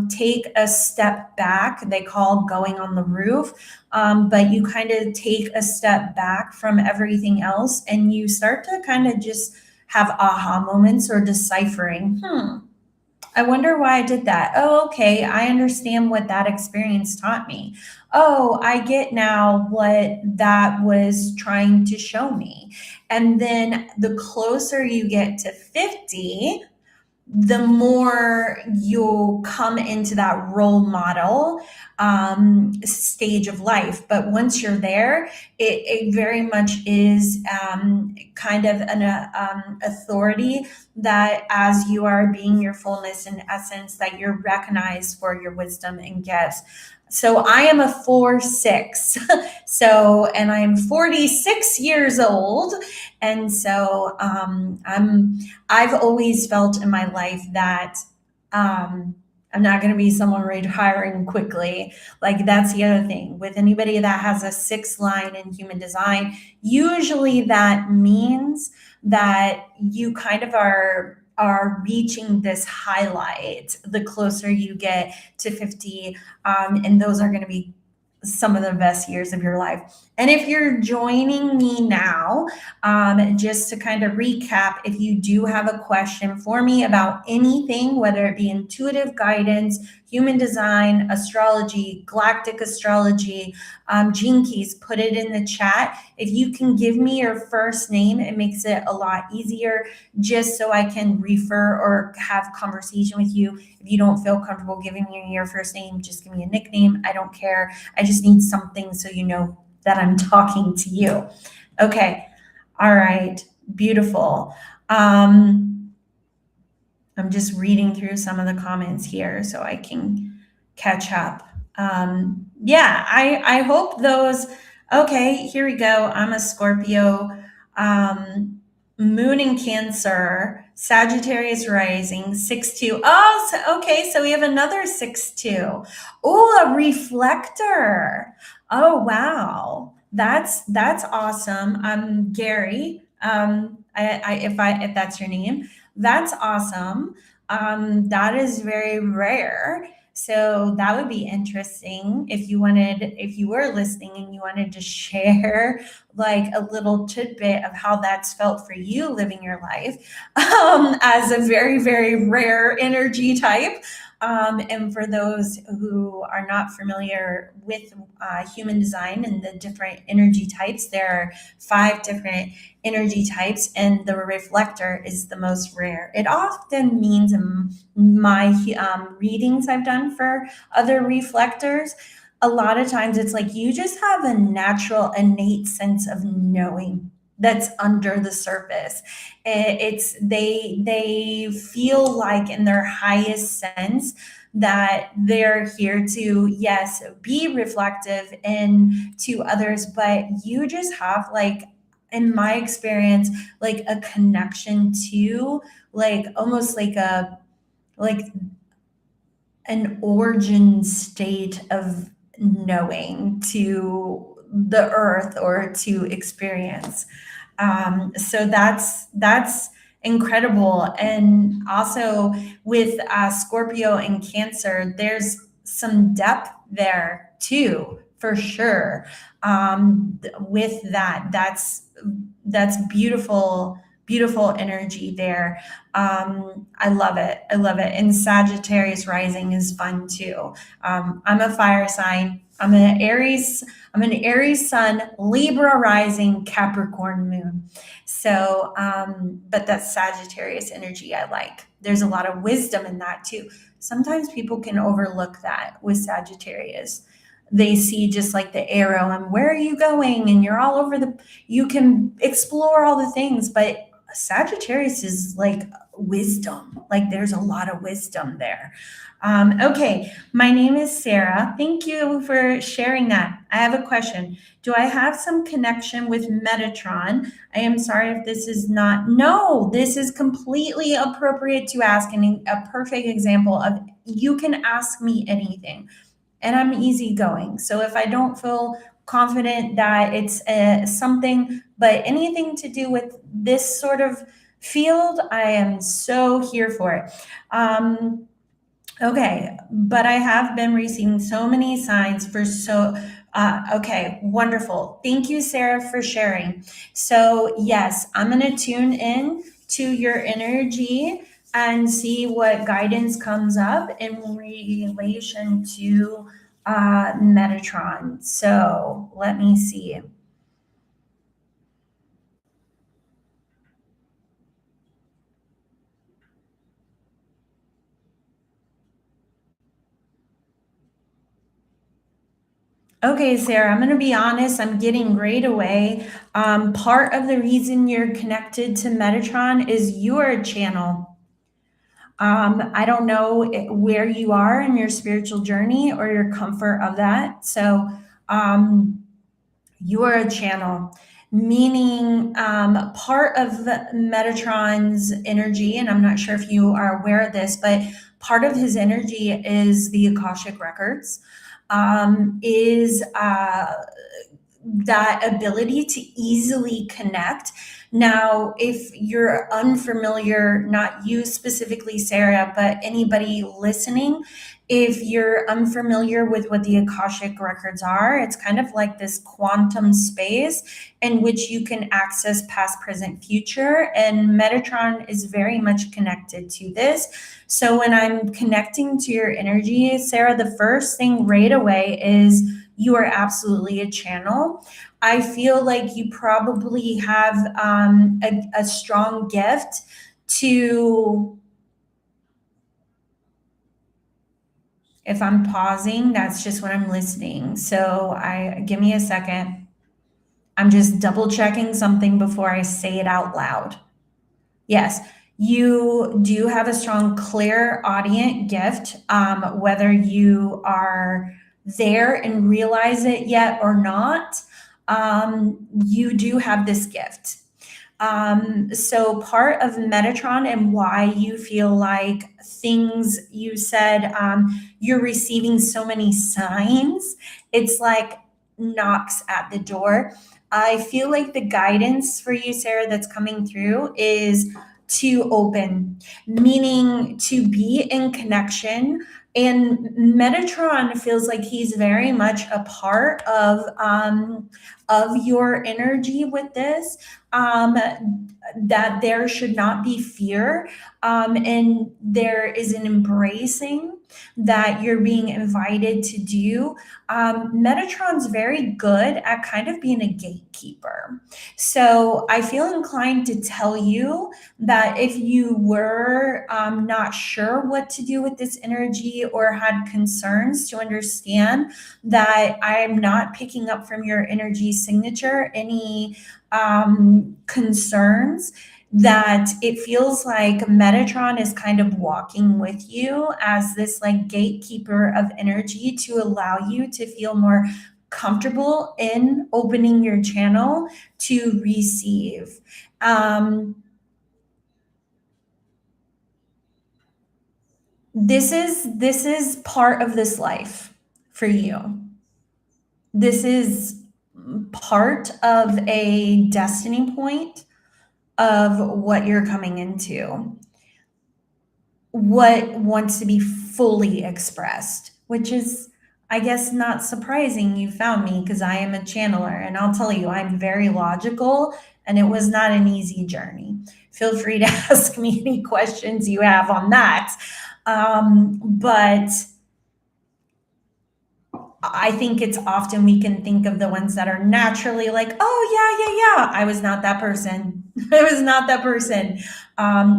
take a step back. They call going on the roof, but you kind of take a step back from everything else and you start to kind of just have aha moments or deciphering. I wonder why I did that. Oh, okay. I understand what that experience taught me. Oh, I get now what that was trying to show me. And then the closer you get to 50, the more you'll come into that role model stage of life. But once you're there, it very much is kind of an authority that as you are being your fullness and essence, that you're recognized for your wisdom and gifts. So I am a 4-6. So, and I'm 46 years old. And so I've always felt in my life that I'm not going to be someone retiring quickly. Like that's the other thing with anybody that has a 6th line in human design. Usually that means that you kind of are reaching this highlight the closer you get to 50, and those are going to be some of the best years of your life. And if you're joining me now, just to kind of recap, if you do have a question for me about anything, whether it be intuitive guidance, human design, astrology, galactic astrology, gene keys, put it in the chat. If you can give me your first name, it makes it a lot easier just so I can refer or have conversation with you. If you don't feel comfortable giving me your first name, just give me a nickname. I don't care. I just need something so you know that I'm talking to you. Okay. All right. Beautiful. I'm just reading through some of the comments here so I can catch up. Yeah, I hope those. Okay, here we go. I'm a Scorpio, moon in Cancer, Sagittarius rising, 6-2. Oh, so, okay, so we have another 6-2. Oh, a reflector. Oh, wow. That's awesome. Gary, if that's your name, that's awesome. That is very rare. So that would be interesting if you were listening and you wanted to share like a little tidbit of how that's felt for you living your life as a very, very rare energy type. And for those who are not familiar with human design and the different energy types, there are 5 different energy types, and the reflector is the most rare. It often means in my readings I've done for other reflectors, a lot of times it's like you just have a natural, innate sense of knowing that's under the surface. It's they feel like in their highest sense that they're here to, yes, be reflective and to others, but you just have like, in my experience, like a connection to like almost like an origin state of knowing to the earth or to experience. So that's incredible. And also with Scorpio and Cancer, there's some depth there too, for sure. With that's beautiful, beautiful energy there. I love it. I love it. And Sagittarius rising is fun too. I'm a fire sign. I'm an Aries sun, Libra rising, Capricorn moon. So, but that's Sagittarius energy I like. There's a lot of wisdom in that too. Sometimes people can overlook that with Sagittarius. They see just like the arrow and where are you going? And you're all over you can explore all the things, but Sagittarius is like wisdom, like there's a lot of wisdom there. Okay, my name is Sarah. Thank you for sharing that. I have a question. Do I have some connection with Metatron? I am sorry if this is not. No, this is completely appropriate to ask, and a perfect example of you can ask me anything, and I'm easygoing. So if I don't feel confident that it's something, but anything to do with this sort of field, I am so here for it. Okay, but I have been receiving so many signs for okay, wonderful. Thank you, Sarah, for sharing. So, yes, I'm going to tune in to your energy and see what guidance comes up in relation to Metatron. So, let me see. Okay, Sarah, I'm going to be honest. I'm getting right away. Part of the reason you're connected to Metatron is you are a channel. I don't know where you are in your spiritual journey or your comfort of that. So, you are a channel, meaning part of Metatron's energy, and I'm not sure if you are aware of this, but part of his energy is the Akashic Records, is that ability to easily connect. Now, if you're unfamiliar, not you specifically, Sarah, but anybody listening, if you're unfamiliar with what the Akashic records are, it's kind of like this quantum space in which you can access past, present, future. And Metatron is very much connected to this. So when I'm connecting to your energy, Sarah, the first thing right away is you are absolutely a channel. I feel like you probably have a strong gift to, if I'm pausing, that's just when I'm listening. So give me a second. I'm just double checking something before I say it out loud. Yes, you do have a strong clairaudient gift, whether you are there and realize it yet or not. You do have this gift. So part of Metatron and why you feel like things you said, you're receiving so many signs, it's like knocks at the door. I feel like the guidance for you, Sarah, that's coming through is to open, meaning to be in connection. And Metatron feels like he's very much a part of your energy with this. That there should not be fear, and there is an embracing that you're being invited to do. Metatron's very good at kind of being a gatekeeper. So I feel inclined to tell you that if you were not sure what to do with this energy or had concerns, to understand that I'm not picking up from your energy signature any concerns, that it feels like Metatron is kind of walking with you as this like gatekeeper of energy to allow you to feel more comfortable in opening your channel to receive. This is part of this life for you. This is part of a destiny point of what you're coming into, what wants to be fully expressed, which is, I guess, not surprising you found me because I am a channeler. And I'll tell you, I'm very logical and it was not an easy journey. Feel free to ask me any questions you have on that. But I think it's often we can think of the ones that are naturally like, oh, yeah. I was not that person. I was not that person.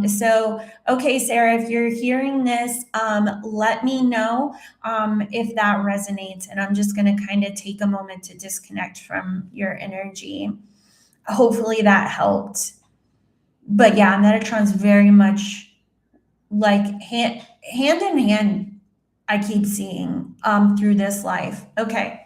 So, okay, Sarah, if you're hearing this, let me know if that resonates. And I'm just going to kind of take a moment to disconnect from your energy. Hopefully that helped. But yeah, Metatron's very much like hand in hand. I keep seeing through this life. Okay.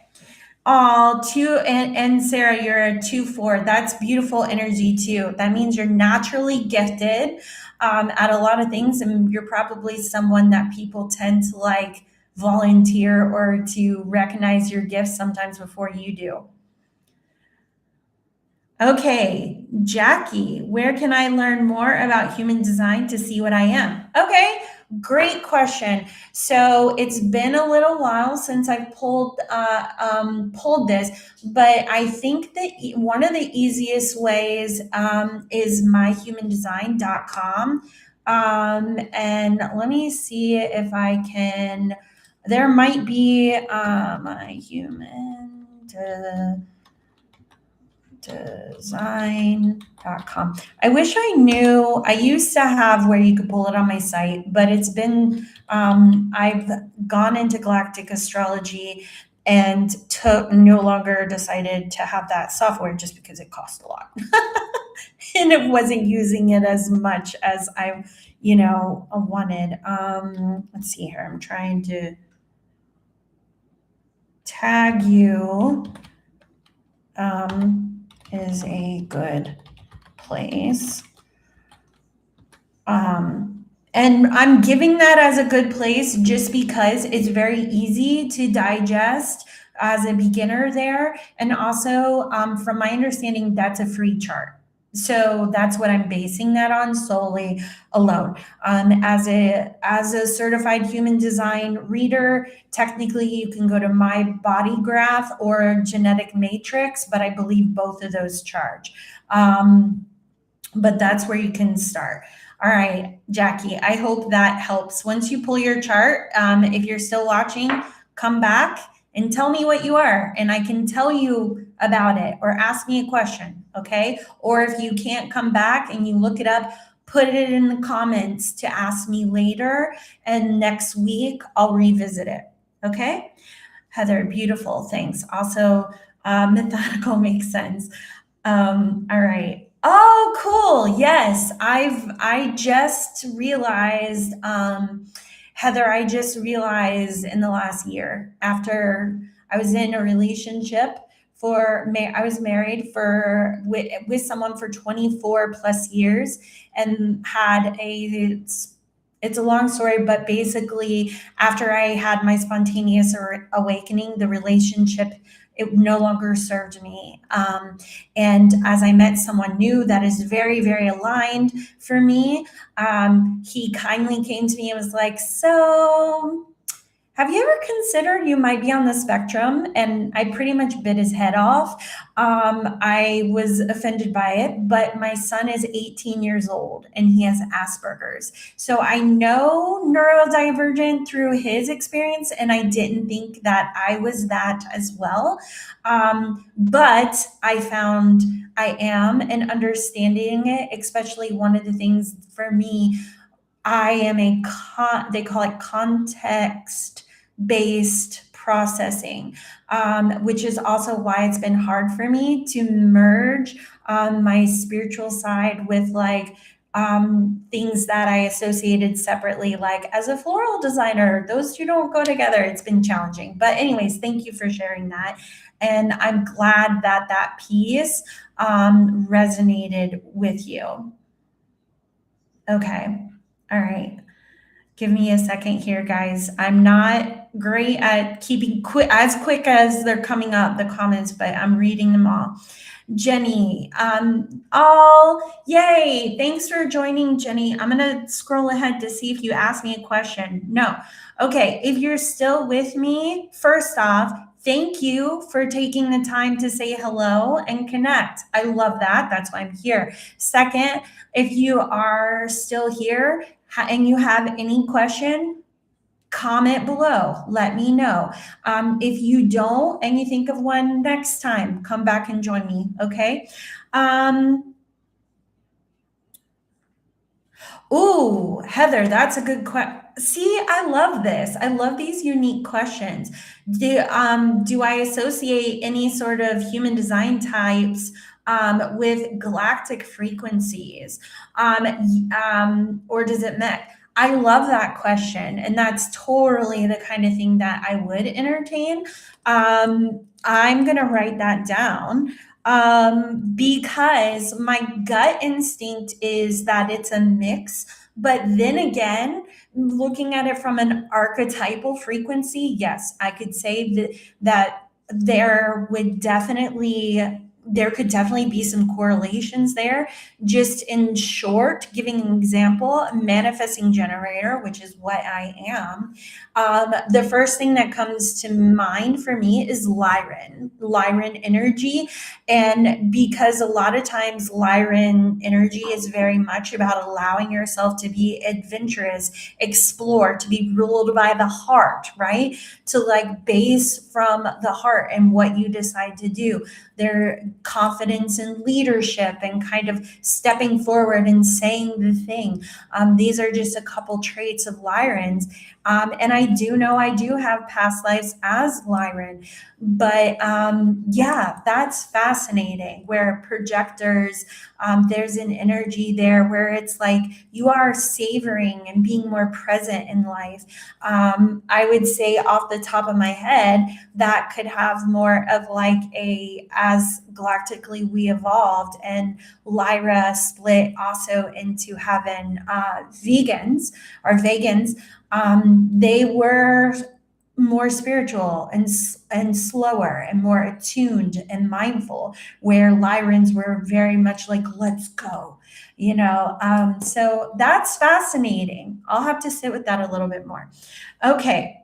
Oh, two and Sarah, you're a 2-4. That's beautiful energy too. That means you're naturally gifted at a lot of things, and you're probably someone that people tend to like volunteer or to recognize your gifts sometimes before you do. Okay, Jackie, where can I learn more about human design to see what I am? Okay, great question. So it's been a little while since I've pulled this, but I think that one of the easiest ways is myhumandesign.com. And let me see if I can. There might be my human design.com. I wish I knew. I used to have where you could pull it on my site, but it's been, I've gone into galactic astrology and no longer decided to have that software just because it cost a lot. And it wasn't using it as much as I, wanted. Let's see here. I'm trying to tag you. Is a good place. And I'm giving that as a good place just because it's very easy to digest as a beginner there. And also, from my understanding, that's a free chart. So that's what I'm basing that on solely alone. As a certified human design reader, technically you can go to my body graph or genetic matrix, but I believe both of those charge. But that's where you can start. All right, Jackie, I hope that helps. Once you pull your chart, if you're still watching, come back and tell me what you are, and I can tell you about it or ask me a question, okay? Or if you can't come back and you look it up, put it in the comments to ask me later, and next week I'll revisit it, okay? Heather, beautiful, thanks. Also, methodical makes sense. All right. Oh, cool. Yes, I just realized, Heather, I just realized in the last year after I was in a relationship I was married with someone for 24 plus years and had it's a long story, but basically after I had my spontaneous awakening, the relationship, it no longer served me. And as I met someone new that is very, very aligned for me, he kindly came to me and was like, so have you ever considered you might be on the spectrum? And I pretty much bit his head off. I was offended by it, but my son is 18 years old and he has Asperger's. So I know neurodivergent through his experience, and I didn't think that I was that as well. But I found I am, and understanding it, especially one of the things for me, I am they call it context based processing, which is also why it's been hard for me to merge my spiritual side with like things that I associated separately, like as a floral designer. Those two don't go together. It's been challenging. But, anyways, thank you for sharing that. And I'm glad that that piece resonated with you. Okay. All right. Give me a second here, guys. I'm not great at keeping as quick as they're coming up, the comments, but I'm reading them all. Jenny, yay. Thanks for joining, Jenny. I'm going to scroll ahead to see if you asked me a question. No. Okay. If you're still with me, first off, thank you for taking the time to say hello and connect. I love that. That's why I'm here. Second, if you are still here and you have any question, comment below. Let me know. If you don't and you think of one next time, come back and join me, okay? Ooh, Heather, that's a good question. See, I love this. I love these unique questions. Do I associate any sort of human design types with galactic frequencies? Or does it mix? I love that question. And that's totally the kind of thing that I would entertain. I'm going to write that down because my gut instinct is that it's a mix. But then again, looking at it from an archetypal frequency, yes, I could say that there could definitely be some correlations there. Just in short, giving an example, manifesting generator, which is what I am, the first thing that comes to mind for me is Lyran energy. And because a lot of times Lyran energy is very much about allowing yourself to be adventurous, explore, to be ruled by the heart, right? To like base from the heart and what you decide to do. Their confidence in leadership and kind of stepping forward and saying the thing. These are just a couple traits of Lyrans. And I do know I do have past lives as Lyran. But yeah, that's fascinating where projectors, there's an energy there where it's like you are savoring and being more present in life. I would say off the top of my head, that could have more of like as galactically we evolved and Lyra split also into having vegans or vegans. They were more spiritual and slower and more attuned and mindful, where Lyrans were very much like, let's go, so that's fascinating. I'll have to sit with that a little bit more. Okay.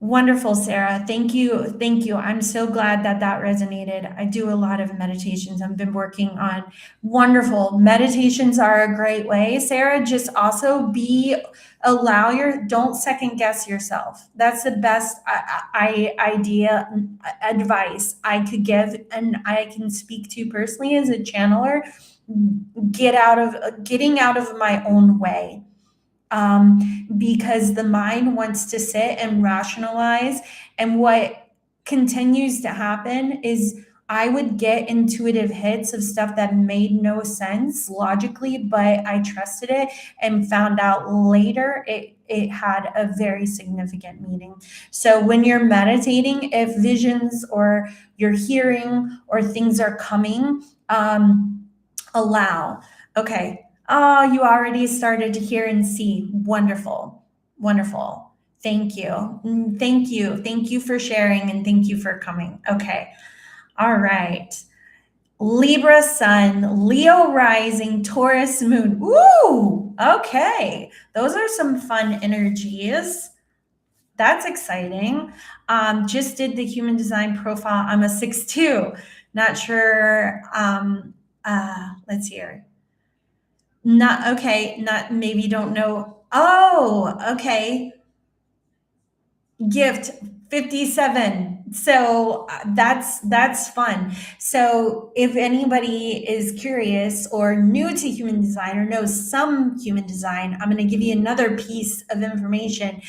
Wonderful, Sarah. Thank you. Thank you. I'm so glad that that resonated. I do a lot of meditations. I've been working on wonderful meditations are a great way. Sarah, just also don't second guess yourself. That's the best advice I could give. And I can speak to personally as a channeler, getting out of my own way. Because the mind wants to sit and rationalize. And what continues to happen is I would get intuitive hits of stuff that made no sense logically, but I trusted it and found out later it had a very significant meaning. So when you're meditating, if visions or you're hearing or things are coming, allow. Okay. Oh, you already started to hear and see. Wonderful. Wonderful. Thank you. Thank you. Thank you for sharing and thank you for coming. Okay. All right. Libra sun, Leo rising, Taurus moon. Ooh, okay. Those are some fun energies. That's exciting. Just did the human design profile. I'm a 6'2". Not sure. Let's hear. Not okay. Not maybe don't know. Oh, okay. Gift 57. So that's fun. So if anybody is curious or new to human design or knows some human design, I'm going to give you another piece of information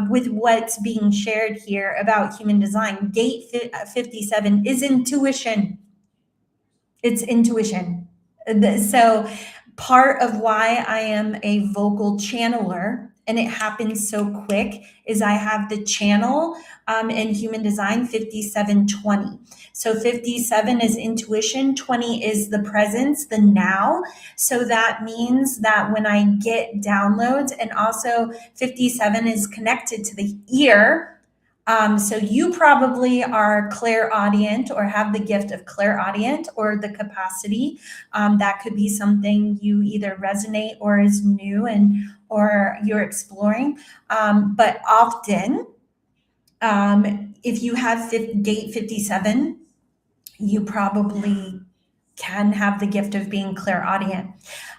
with what's being shared here about human design. Gate 57 is intuition. It's intuition. So part of why I am a vocal channeler, and it happens so quick, is I have the channel in human design 5720. So 57 is intuition, 20 is the presence, the now. So that means that when I get downloads, and also 57 is connected to the ear. So you probably are clairaudient or have the gift of clairaudient or the capacity. That could be something you either resonate or is new or you're exploring. But often, if you have gate 57, you probably can have the gift of being clairaudient.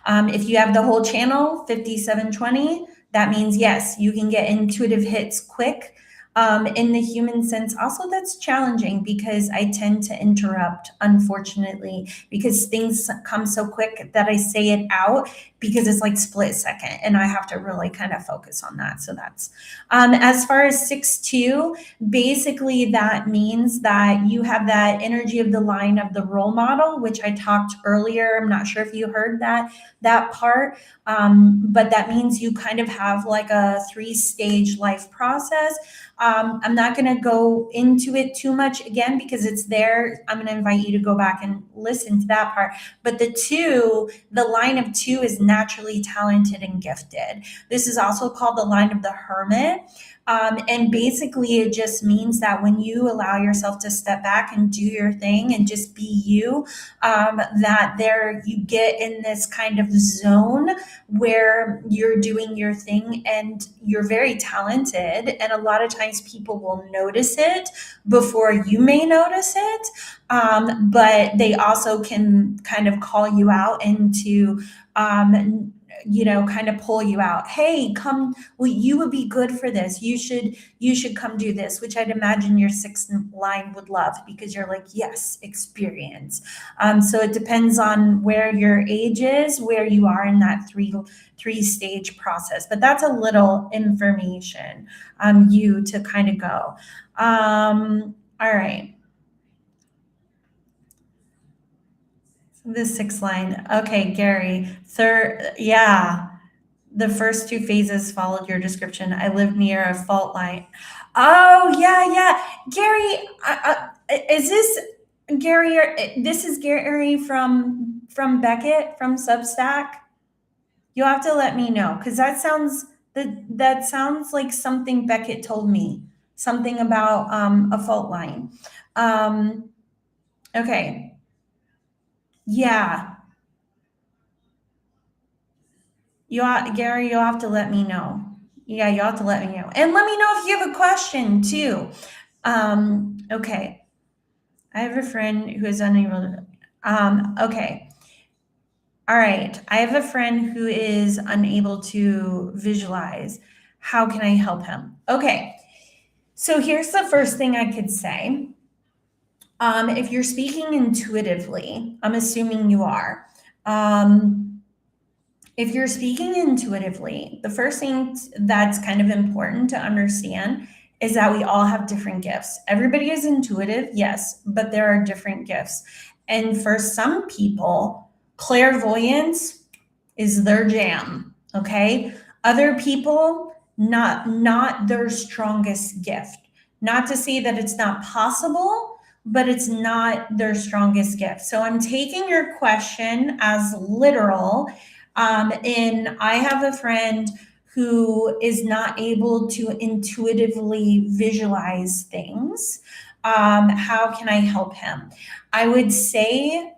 If you have the whole channel 5720, that means yes, you can get intuitive hits quick. In the human sense, also that's challenging because I tend to interrupt, unfortunately, because things come so quick that I say it out because it's like split second and I have to really kind of focus on that. So that's as far as 6-2, basically that means that you have that energy of the line of the role model, which I talked earlier. I'm not sure if you heard that part, but that means you kind of have like a 3-stage life process. I'm not going to go into it too much again because it's there. I'm going to invite you to go back and listen to that part. But the line of 2 is naturally talented and gifted. This is also called the line of the hermit. And basically, it just means that when you allow yourself to step back and do your thing and just be you, that there you get in this kind of zone where you're doing your thing and you're very talented. And a lot of times people will notice it before you may notice it. But they also can kind of call you out into, kind of pull you out. Hey, come, well, you would be good for this. You should come do this, which I'd imagine your 6th line would love because you're like, yes, experience. So it depends on where your age is, where you are in that three-stage process. But that's a little information you to kind of go. All right. The 6th line. Okay, Gary. Third, yeah. The first 2 phases followed your description. I live near a fault line. Oh, yeah. Gary, is this Gary? This is Gary from Beckett from Substack. You'll have to let me know because that sounds like something Beckett told me. Something about a fault line. Okay. Yeah. Gary, you'll have to let me know. Yeah, you'll have to let me know. And let me know if you have a question too. Okay. I have a friend who is unable to, okay. All right. I have a friend who is unable to visualize. How can I help him? Okay. So here's the first thing I could say. If you're speaking intuitively, I'm assuming you are. If you're speaking intuitively, the first thing that's kind of important to understand is that we all have different gifts. Everybody is intuitive, yes, but there are different gifts. And for some people, clairvoyance is their jam, okay? Other people, not their strongest gift. Not to say that it's not possible, but it's not their strongest gift. So I'm taking your question as literal. And I have a friend who is not able to intuitively visualize things. How can I help him? I would say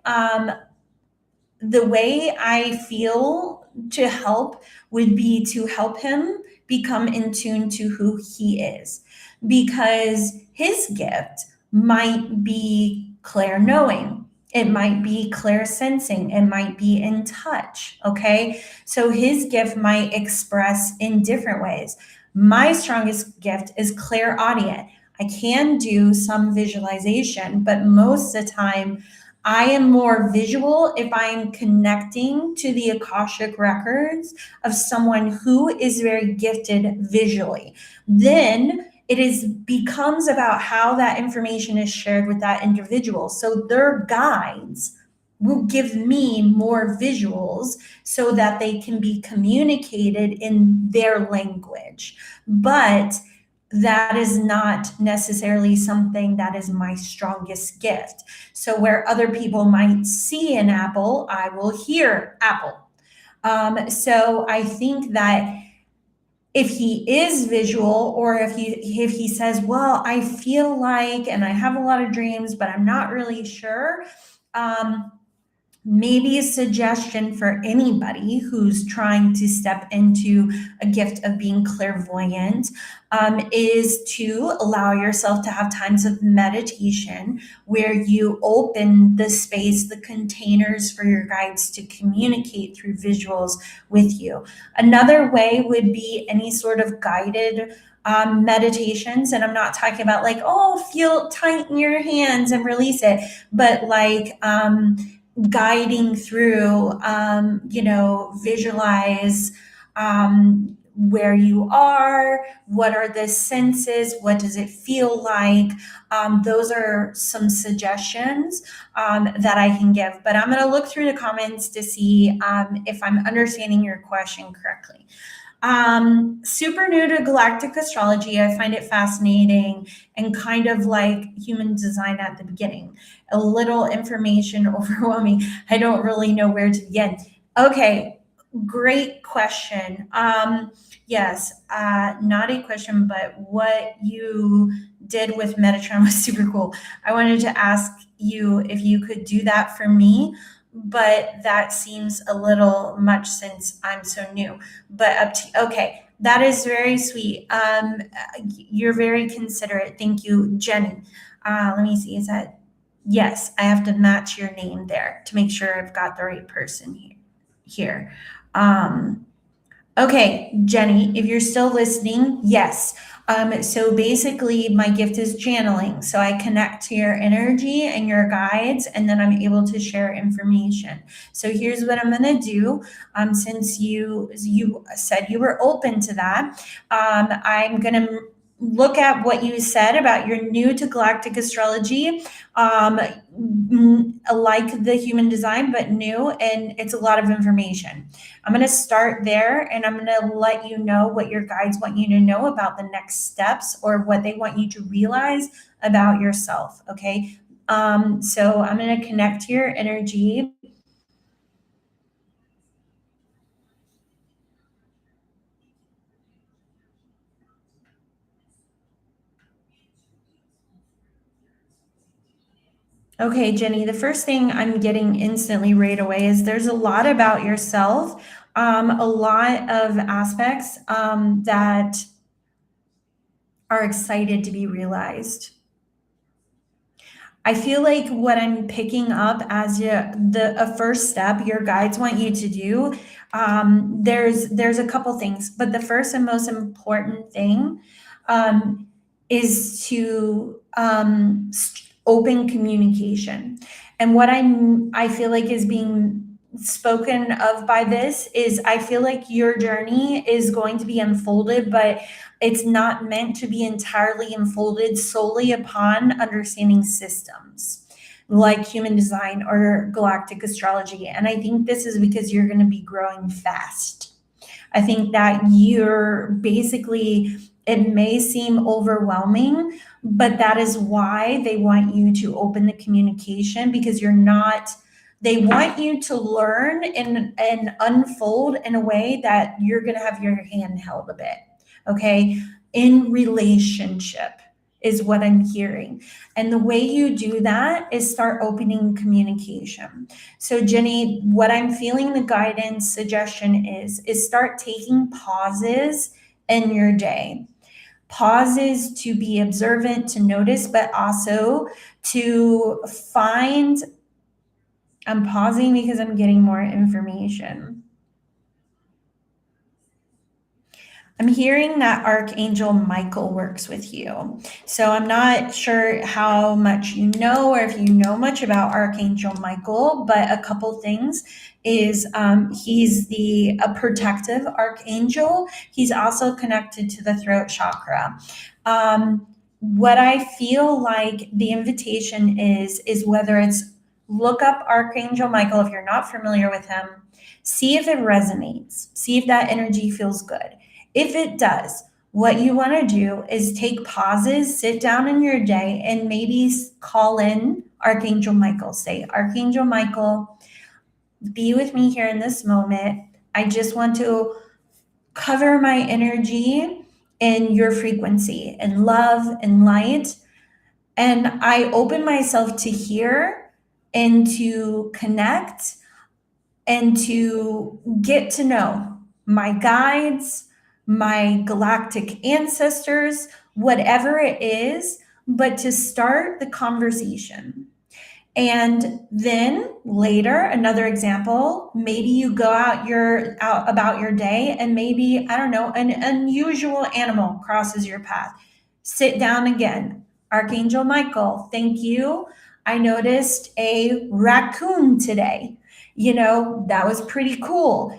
the way I feel to help would be to help him become in tune to who he is, because his gift might be clair-knowing. It might be clair-sensing. It might be in touch. Okay. So his gift might express in different ways. My strongest gift is clairaudient. I can do some visualization, but most of the time, I am more visual if I'm connecting to the Akashic records of someone who is very gifted visually. Then it becomes about how that information is shared with that individual. So their guides will give me more visuals so that they can be communicated in their language. But that is not necessarily something that is my strongest gift. So where other people might see an apple, I will hear apple. So I think that if he is visual, or if he says, well, I feel like, and I have a lot of dreams, but I'm not really sure, maybe a suggestion for anybody who's trying to step into a gift of being clairvoyant is to allow yourself to have times of meditation where you open the space, the containers for your guides to communicate through visuals with you. Another way would be any sort of guided meditations. And I'm not talking about like, oh, feel tighten your hands and release it, but like, guiding through, visualize where you are, what are the senses, what does it feel like. Those are some suggestions that I can give. But I'm going to look through the comments to see if I'm understanding your question correctly. Super new to galactic astrology. I find it fascinating and kind of like human design at the beginning. A little information overwhelming. I don't really know where to begin. Okay, great question. Yes, not a question, but what you did with Metatron was super cool. I wanted to ask you if you could do that for me, but that seems a little much since I'm so new. But up to okay, that is very sweet. You're very considerate. Thank you, Jenny. Let me see. Is that yes? I have to match your name there to make sure I've got the right person here. Okay, Jenny, if you're still listening, yes. So basically, my gift is channeling. So I connect to your energy and your guides, and then I'm able to share information. So here's what I'm going to do. Since you said you were open to that, I'm going to look at what you said about you're new to galactic astrology, like the human design, but new, and it's a lot of information. I'm going to start there and I'm going to let you know what your guides want you to know about the next steps or what they want you to realize about yourself. Okay. So I'm going to connect to your energy. Okay, Jenny, the first thing I'm getting instantly right away is there's a lot about yourself, a lot of aspects that are excited to be realized. I feel like what I'm picking up as a first step your guides want you to do, there's a couple things, but the first and most important thing is to open communication. And what I feel like is being spoken of by this is I feel like your journey is going to be unfolded, but it's not meant to be entirely unfolded solely upon understanding systems like human design or galactic astrology. And I think this is because you're going to be growing fast. I think that you're basically, it may seem overwhelming, but that is why they want you to open the communication, because you're not, they want you to learn and unfold in a way that you're going to have your hand held a bit. Okay. In relationship is what I'm hearing. And the way you do that is start opening communication. So Jenny, what I'm feeling the guidance suggestion is start taking pauses in your day. Pauses to be observant, to notice, but also to find, I'm pausing because I'm getting more information. I'm hearing that Archangel Michael works with you. So I'm not sure how much you know or if you know much about Archangel Michael, but a couple things is he's a protective archangel. He's also connected to the throat chakra. What I feel like the invitation is whether it's look up Archangel Michael if you're not familiar with him, see if it resonates, see if that energy feels good. If it does, what you want to do is take pauses, sit down in your day, and maybe call in Archangel Michael. Say, Archangel Michael, be with me here in this moment. I just want to cover my energy in your frequency and love and light. And I open myself to hear and to connect and to get to know my guides, my galactic ancestors, whatever it is, but to start the conversation. And then later, another example, maybe you go out about your day and maybe, I don't know, an unusual animal crosses your path. Sit down again. Archangel Michael, thank you. I noticed a raccoon today. That was pretty cool.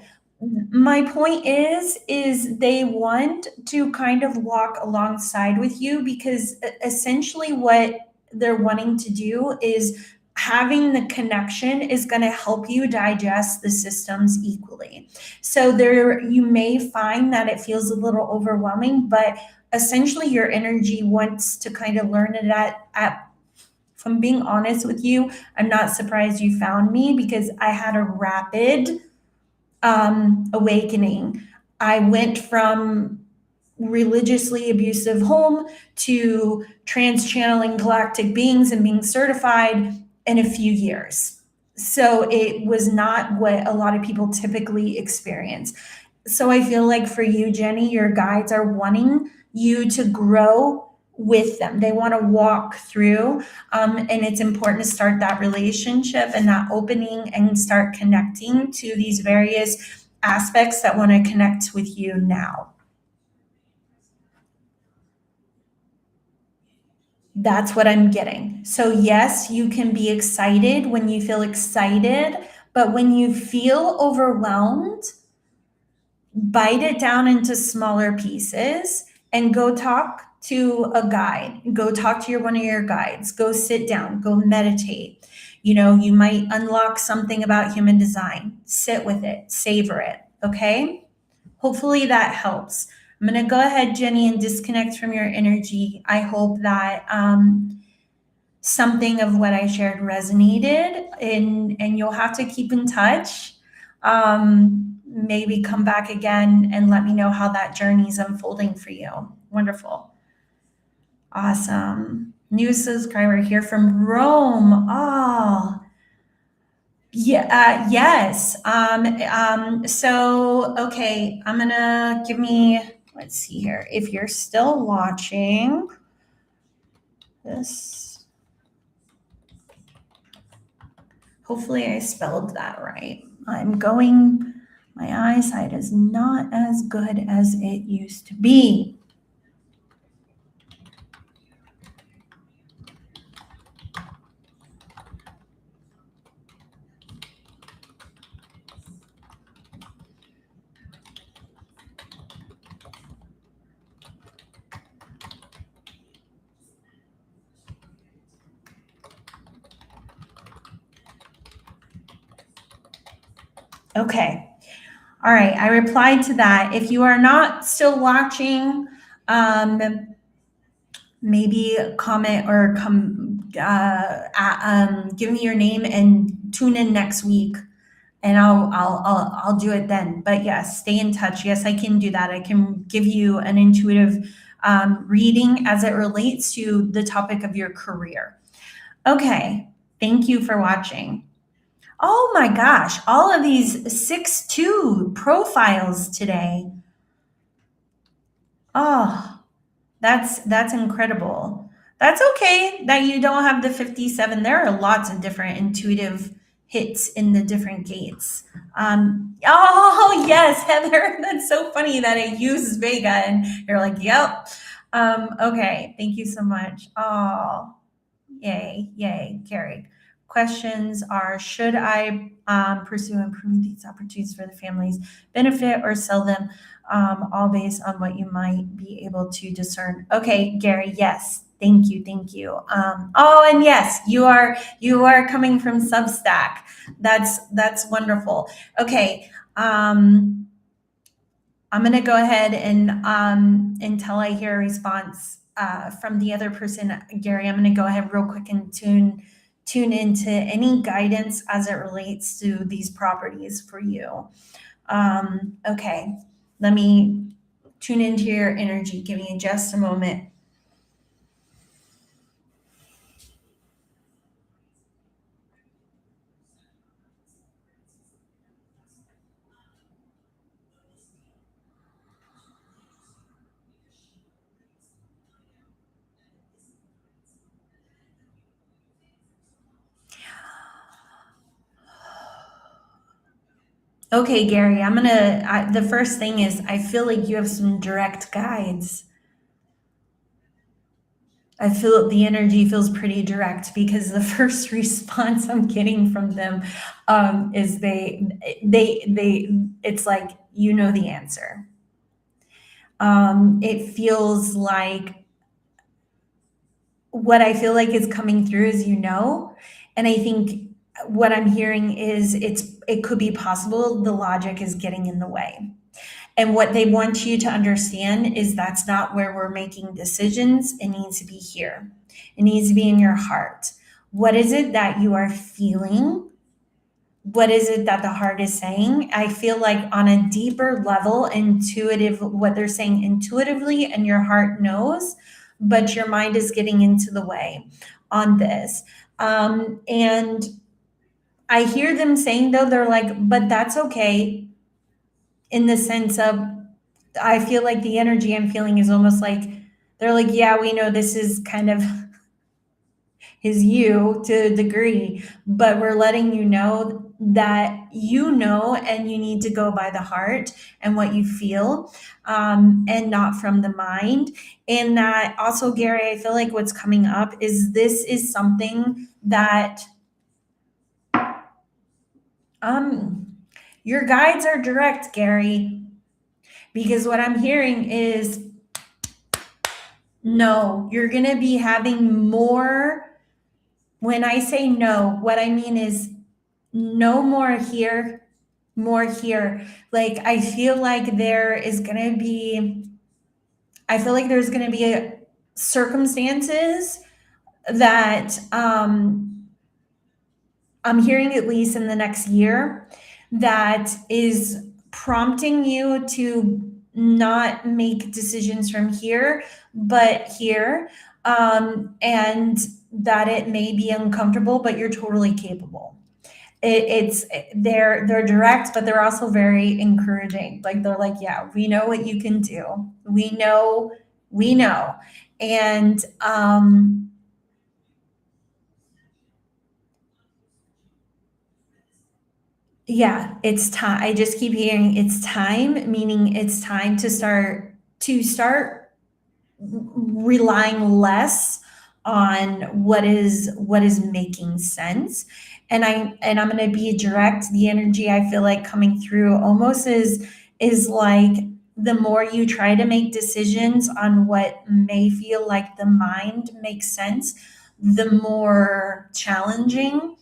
My point is they want to kind of walk alongside with you because essentially what they're wanting to do is having the connection is going to help you digest the systems equally. So there you may find that it feels a little overwhelming, but essentially your energy wants to kind of learn it at from being honest with you, I'm not surprised you found me because I had a rapid awakening. I went from religiously abusive home to trans channeling galactic beings and being certified in a few years. So it was not what a lot of people typically experience. So I feel like for you, Jenny, your guides are wanting you to grow with them. They want to walk through, and it's important to start that relationship and that opening and start connecting to these various aspects that want to connect with you now. That's what I'm getting. So, yes, you can be excited when you feel excited, but when you feel overwhelmed, bite it down into smaller pieces and go talk to a guide. Go talk to one of your guides. Go sit down, go meditate. You might unlock something about human design. Sit with it, savor it. Okay? Hopefully that helps. I'm going to go ahead, Jenny, and disconnect from your energy. I hope that something of what I shared resonated, and you'll have to keep in touch. Maybe come back again and let me know how that journey is unfolding for you. Wonderful. Awesome. New subscriber here from Rome. Oh, yeah, yes. So, okay, let's see here. If you're still watching this, hopefully I spelled that right. My eyesight is not as good as it used to be. Okay. All right. I replied to that. If you are not still watching, maybe comment or give me your name and tune in next week, and I'll do it then. But yes, stay in touch. Yes, I can do that. I can give you an intuitive reading as it relates to the topic of your career. Okay. Thank you for watching. Oh my gosh, all of these 6-2 profiles today. Oh, that's incredible. That's okay that you don't have the 57. There are lots of different intuitive hits in the different gates. Oh yes, Heather, that's so funny that it uses Vega and you're like, yep. Okay, thank you so much. Oh, yay, Gary. Questions are, should I pursue improving these opportunities for the family's benefit or sell them, all based on what you might be able to discern? Okay, Gary, yes. Thank you. And yes, you are coming from Substack. That's wonderful. Okay. I'm going to go ahead and until I hear a response from the other person, Gary, I'm going to go ahead real quick and tune into any guidance as it relates to these properties for you. Okay, let me tune into your energy. Give me just a moment. Okay, Gary, the first thing is I feel like you have some direct guides. I feel the energy feels pretty direct because the first response I'm getting from them is it's like, you know the answer. It feels like what I feel like is coming through is, and I think what I'm hearing is it could be possible the logic is getting in the way. And what they want you to understand is that's not where we're making decisions. It needs to be here. It needs to be in your heart. What is it that you are feeling? What is it that the heart is saying? I feel like on a deeper level, intuitive, what they're saying intuitively, and your heart knows, but your mind is getting into the way on this. And I hear them saying, though, they're like, but that's okay, in the sense of, I feel like the energy I'm feeling is almost like they're like, yeah, we know this is kind of is you to a degree, but we're letting you know that and you need to go by the heart and what you feel, and not from the mind. And that also, Gary, I feel like what's coming up is this is something that your guides are direct, Gary, because what I'm hearing is no, you're going to be having more. When I say no, what I mean is no more here, more here. Like, I feel like there's going to be circumstances that I'm hearing, at least in the next year, that is prompting you to not make decisions from here, but here, and that it may be uncomfortable, but you're totally capable. They're direct, but they're also very encouraging. Like, they're like, yeah, we know what you can do. We know, and yeah, it's time. I just keep hearing it's time, meaning it's time to start relying less on what is making sense. And I'm going to be direct. The energy I feel like coming through almost is like, the more you try to make decisions on what may feel like the mind makes sense, the more challenging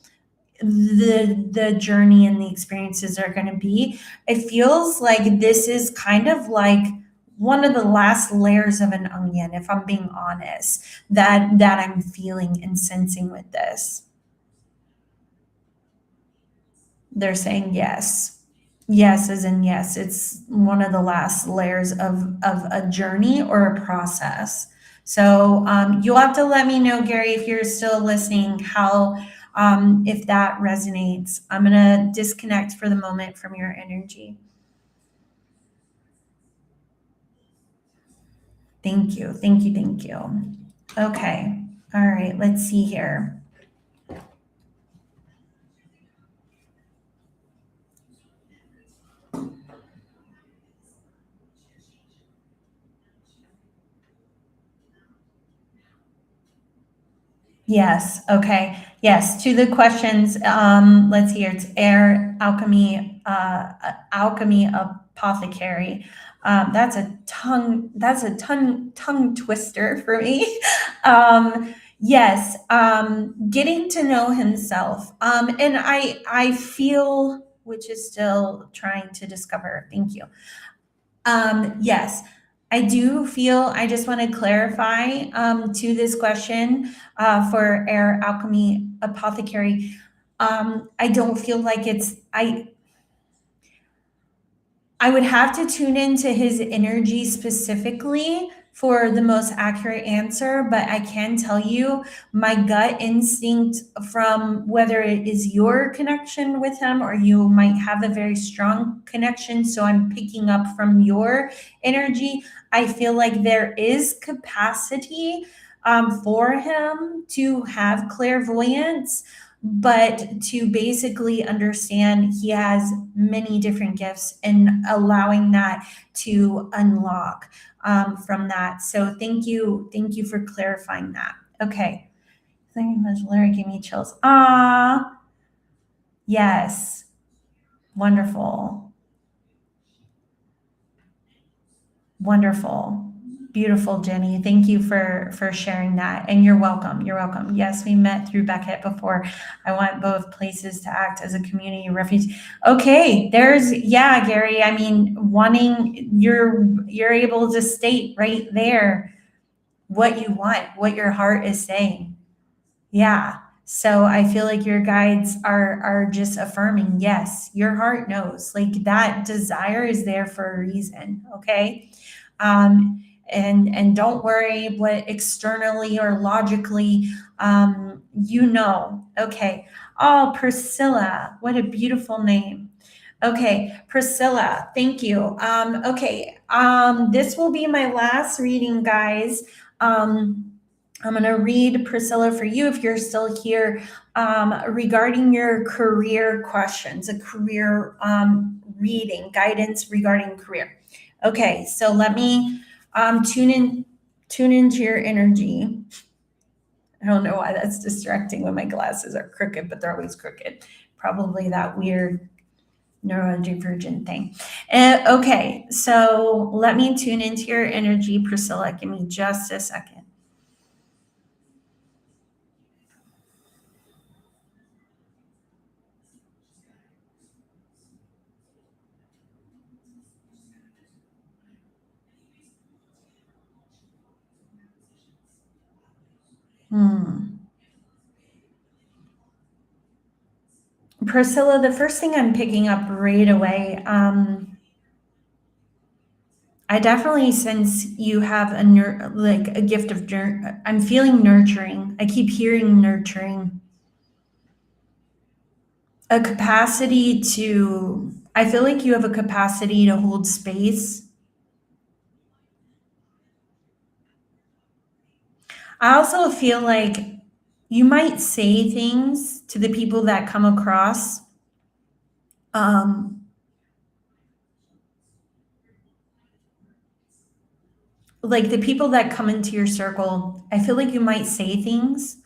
the journey and the experiences are going to be. It feels like this is kind of like one of the last layers of an onion, if I'm being honest, that I'm feeling and sensing with this. They're saying yes. Yes, as in yes. It's one of the last layers of a journey or a process. So you'll have to let me know, Gary, if you're still listening, how if that resonates. I'm gonna disconnect for the moment from your energy. Thank you, thank you, thank you. Okay, all right, let's see here. Yes. Okay. Yes. To the questions. Let's hear. It's air alchemy. Alchemy apothecary. That's a tongue. That's a tongue twister for me. Yes. Getting to know himself. And I feel, which is still trying to discover. Thank you. Yes, I do feel, I just want to clarify to this question for Air Alchemy Apothecary. I don't feel like I would have to tune into his energy specifically for the most accurate answer, but I can tell you my gut instinct, from whether it is your connection with him or you might have a very strong connection. So I'm picking up from your energy. I feel like there is capacity for him to have clairvoyance, but to basically understand he has many different gifts and allowing that to unlock. from that. So thank you for clarifying that. Okay. Thank you much, Larry. Give me chills. Ah, yes, wonderful, wonderful, beautiful, Jenny. Thank you for sharing that, and you're welcome. You're welcome. Yes, we met through Beckett before. I want both places to act as a community refuge. Okay, there's Gary. I mean, wanting you're able to state right there what you want, what your heart is saying. Yeah. So I feel like your guides are just affirming, yes, your heart knows. Like that desire is there for a reason. Okay. And don't worry what externally or logically Okay. Oh, Priscilla, what a beautiful name. Okay, Priscilla, thank you. This will be my last reading, guys. I'm going to read, Priscilla, for you if you're still here, regarding your career questions, a career reading, guidance regarding career. Okay, so let me tune into your energy. I don't know why that's distracting when my glasses are crooked, but they're always crooked. Probably that weird neurodivergent thing. Okay, so let me tune into your energy, Priscilla. Give me just a second. Priscilla, the first thing I'm picking up right away, I definitely sense you have a gift of I'm feeling nurturing. I keep hearing nurturing. A capacity to, I feel like you have a capacity to hold space. I also feel like you might say things to the people that come across. Like the people that come into your circle, I feel like you might say things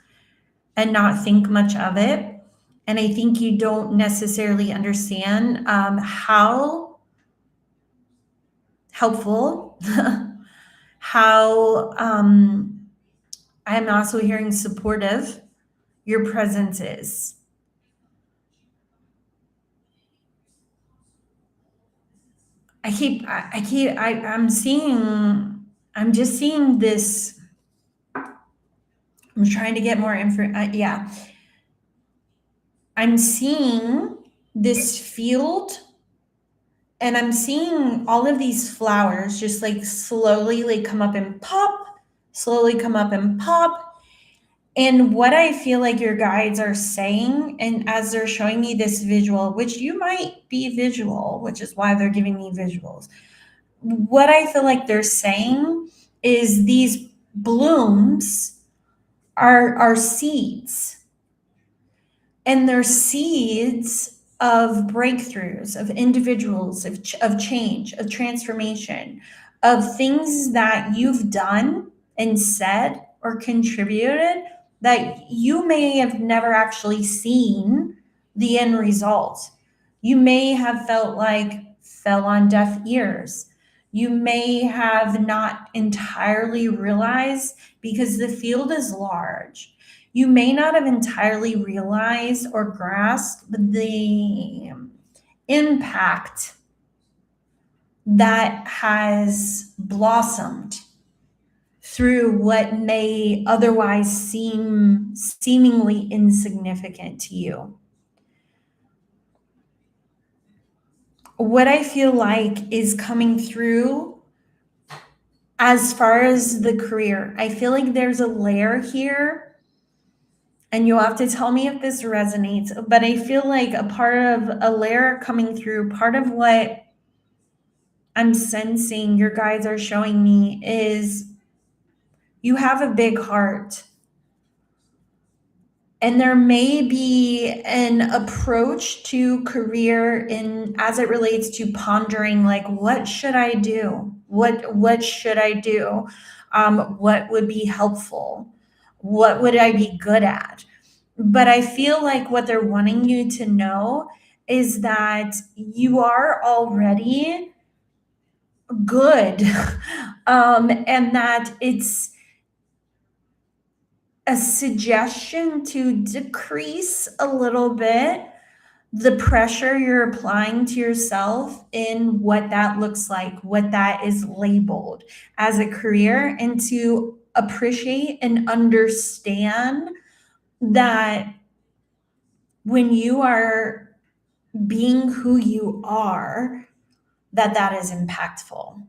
and not think much of it. And I think you don't necessarily understand how helpful, how I'm also hearing supportive your presence is. I'm just seeing this. I'm trying to get more info. Yeah. I'm seeing this field and I'm seeing all of these flowers just like slowly like come up and pop, slowly come up and pop. And what I feel like your guides are saying, and as they're showing me this visual, which you might be visual, which is why they're giving me visuals. What I feel like they're saying is these blooms are seeds. And they're seeds of breakthroughs, of individuals, of change, of transformation, of things that you've done and said or contributed that you may have never actually seen the end result. You may have felt like fell on deaf ears. You may have not entirely realized because the field is large. You may not have entirely realized or grasped the impact that has blossomed through what may otherwise seem seemingly insignificant to you. What I feel like is coming through as far as the career, I feel like there's a layer here, and you'll have to tell me if this resonates, but I feel like a part of a layer coming through, part of what I'm sensing your guides are showing me is you have a big heart. And there may be an approach to career in as it relates to pondering, like, what should I do? What should I do? What would be helpful? What would I be good at? But I feel like what they're wanting you to know is that you are already good, and that it's a suggestion to decrease a little bit the pressure you're applying to yourself in what that looks like, what that is labeled as a career, and to appreciate and understand that when you are being who you are, that is impactful.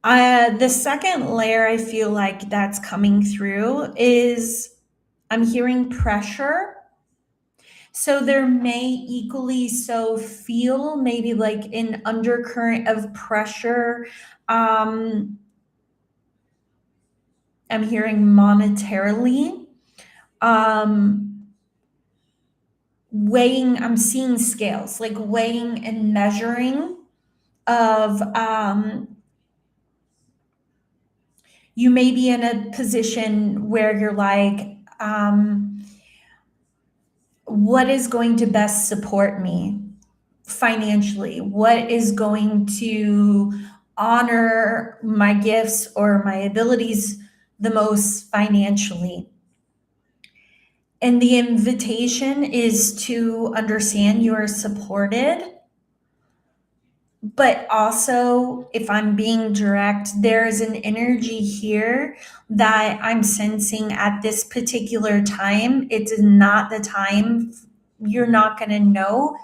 The second layer I feel like that's coming through is I'm hearing pressure. So there may equally so feel maybe like an undercurrent of pressure. I'm hearing monetarily. Weighing, I'm seeing scales, like weighing and measuring of you may be in a position where you're like, what is going to best support me financially? What is going to honor my gifts or my abilities the most financially? And the invitation is to understand you are supported. But also, if I'm being direct, there is an energy here that I'm sensing at this particular time. It's not the time, you're not going to know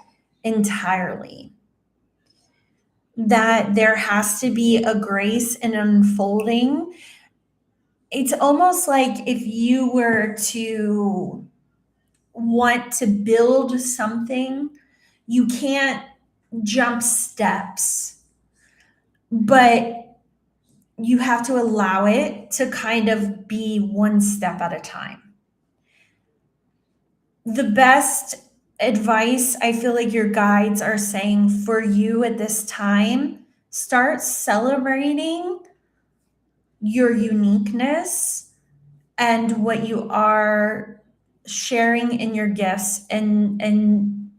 entirely. That there has to be a grace and unfolding. It's almost like if you were to want to build something, you can't jump steps, but you have to allow it to kind of be one step at a time. The best advice I feel like your guides are saying for you at this time, start celebrating your uniqueness and what you are sharing in your gifts and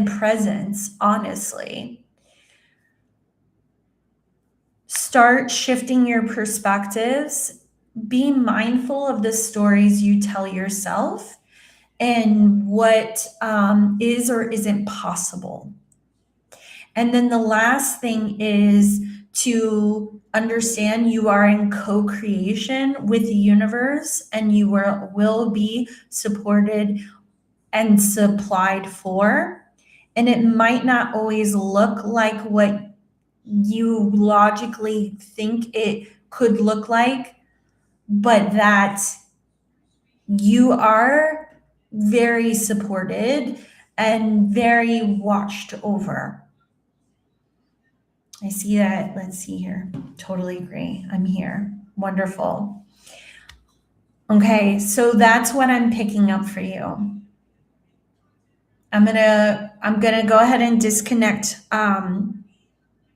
presence, honestly. Start shifting your perspectives. Be mindful of the stories you tell yourself and what is or isn't possible. And then the last thing is to understand you are in co-creation with the universe, and you will be supported and supplied for. And it might not always look like what you logically think it could look like, but that you are very supported and very watched over. I see that. Let's see here. Totally agree. I'm here. Wonderful. Okay, so that's what I'm picking up for you. I'm gonna go ahead and disconnect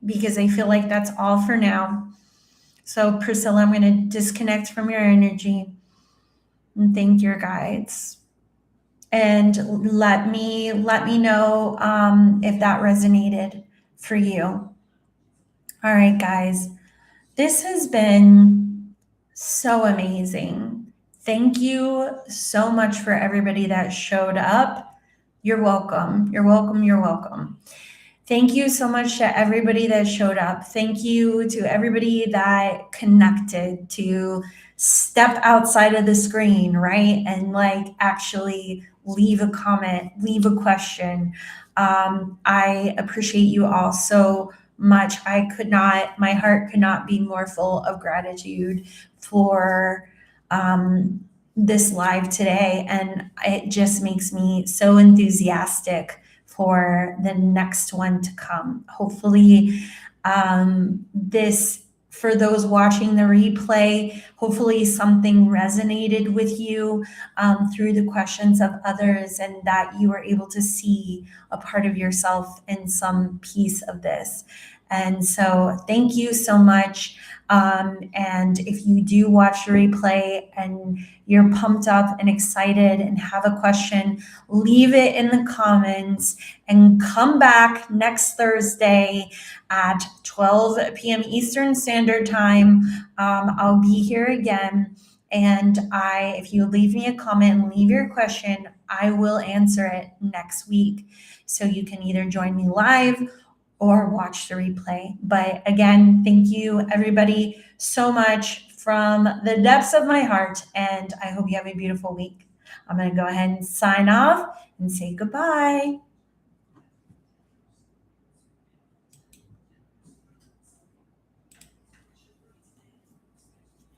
because I feel like that's all for now. So Priscilla, I'm gonna disconnect from your energy and thank your guides. And let me know if that resonated for you. All right, guys, this has been so amazing. Thank you so much for everybody that showed up. You're welcome. You're welcome. You're welcome. Thank you so much to everybody that showed up. Thank you to everybody that connected to step outside of the screen, right? And like actually leave a comment, leave a question. I appreciate you all so much. My heart could not be more full of gratitude for this live today. And it just makes me so enthusiastic for the next one to come. Hopefully, for those watching the replay, hopefully something resonated with you through the questions of others, and that you were able to see a part of yourself in some piece of this. And so thank you so much. And if you do watch the replay and you're pumped up and excited and have a question, leave it in the comments and come back next Thursday at 12 p.m. Eastern Standard Time. I'll be here again. And if you leave me a comment and leave your question, I will answer it next week. So you can either join me live or watch the replay. But again, thank you everybody so much from the depths of my heart. And I hope you have a beautiful week. I'm going to go ahead and sign off and say goodbye.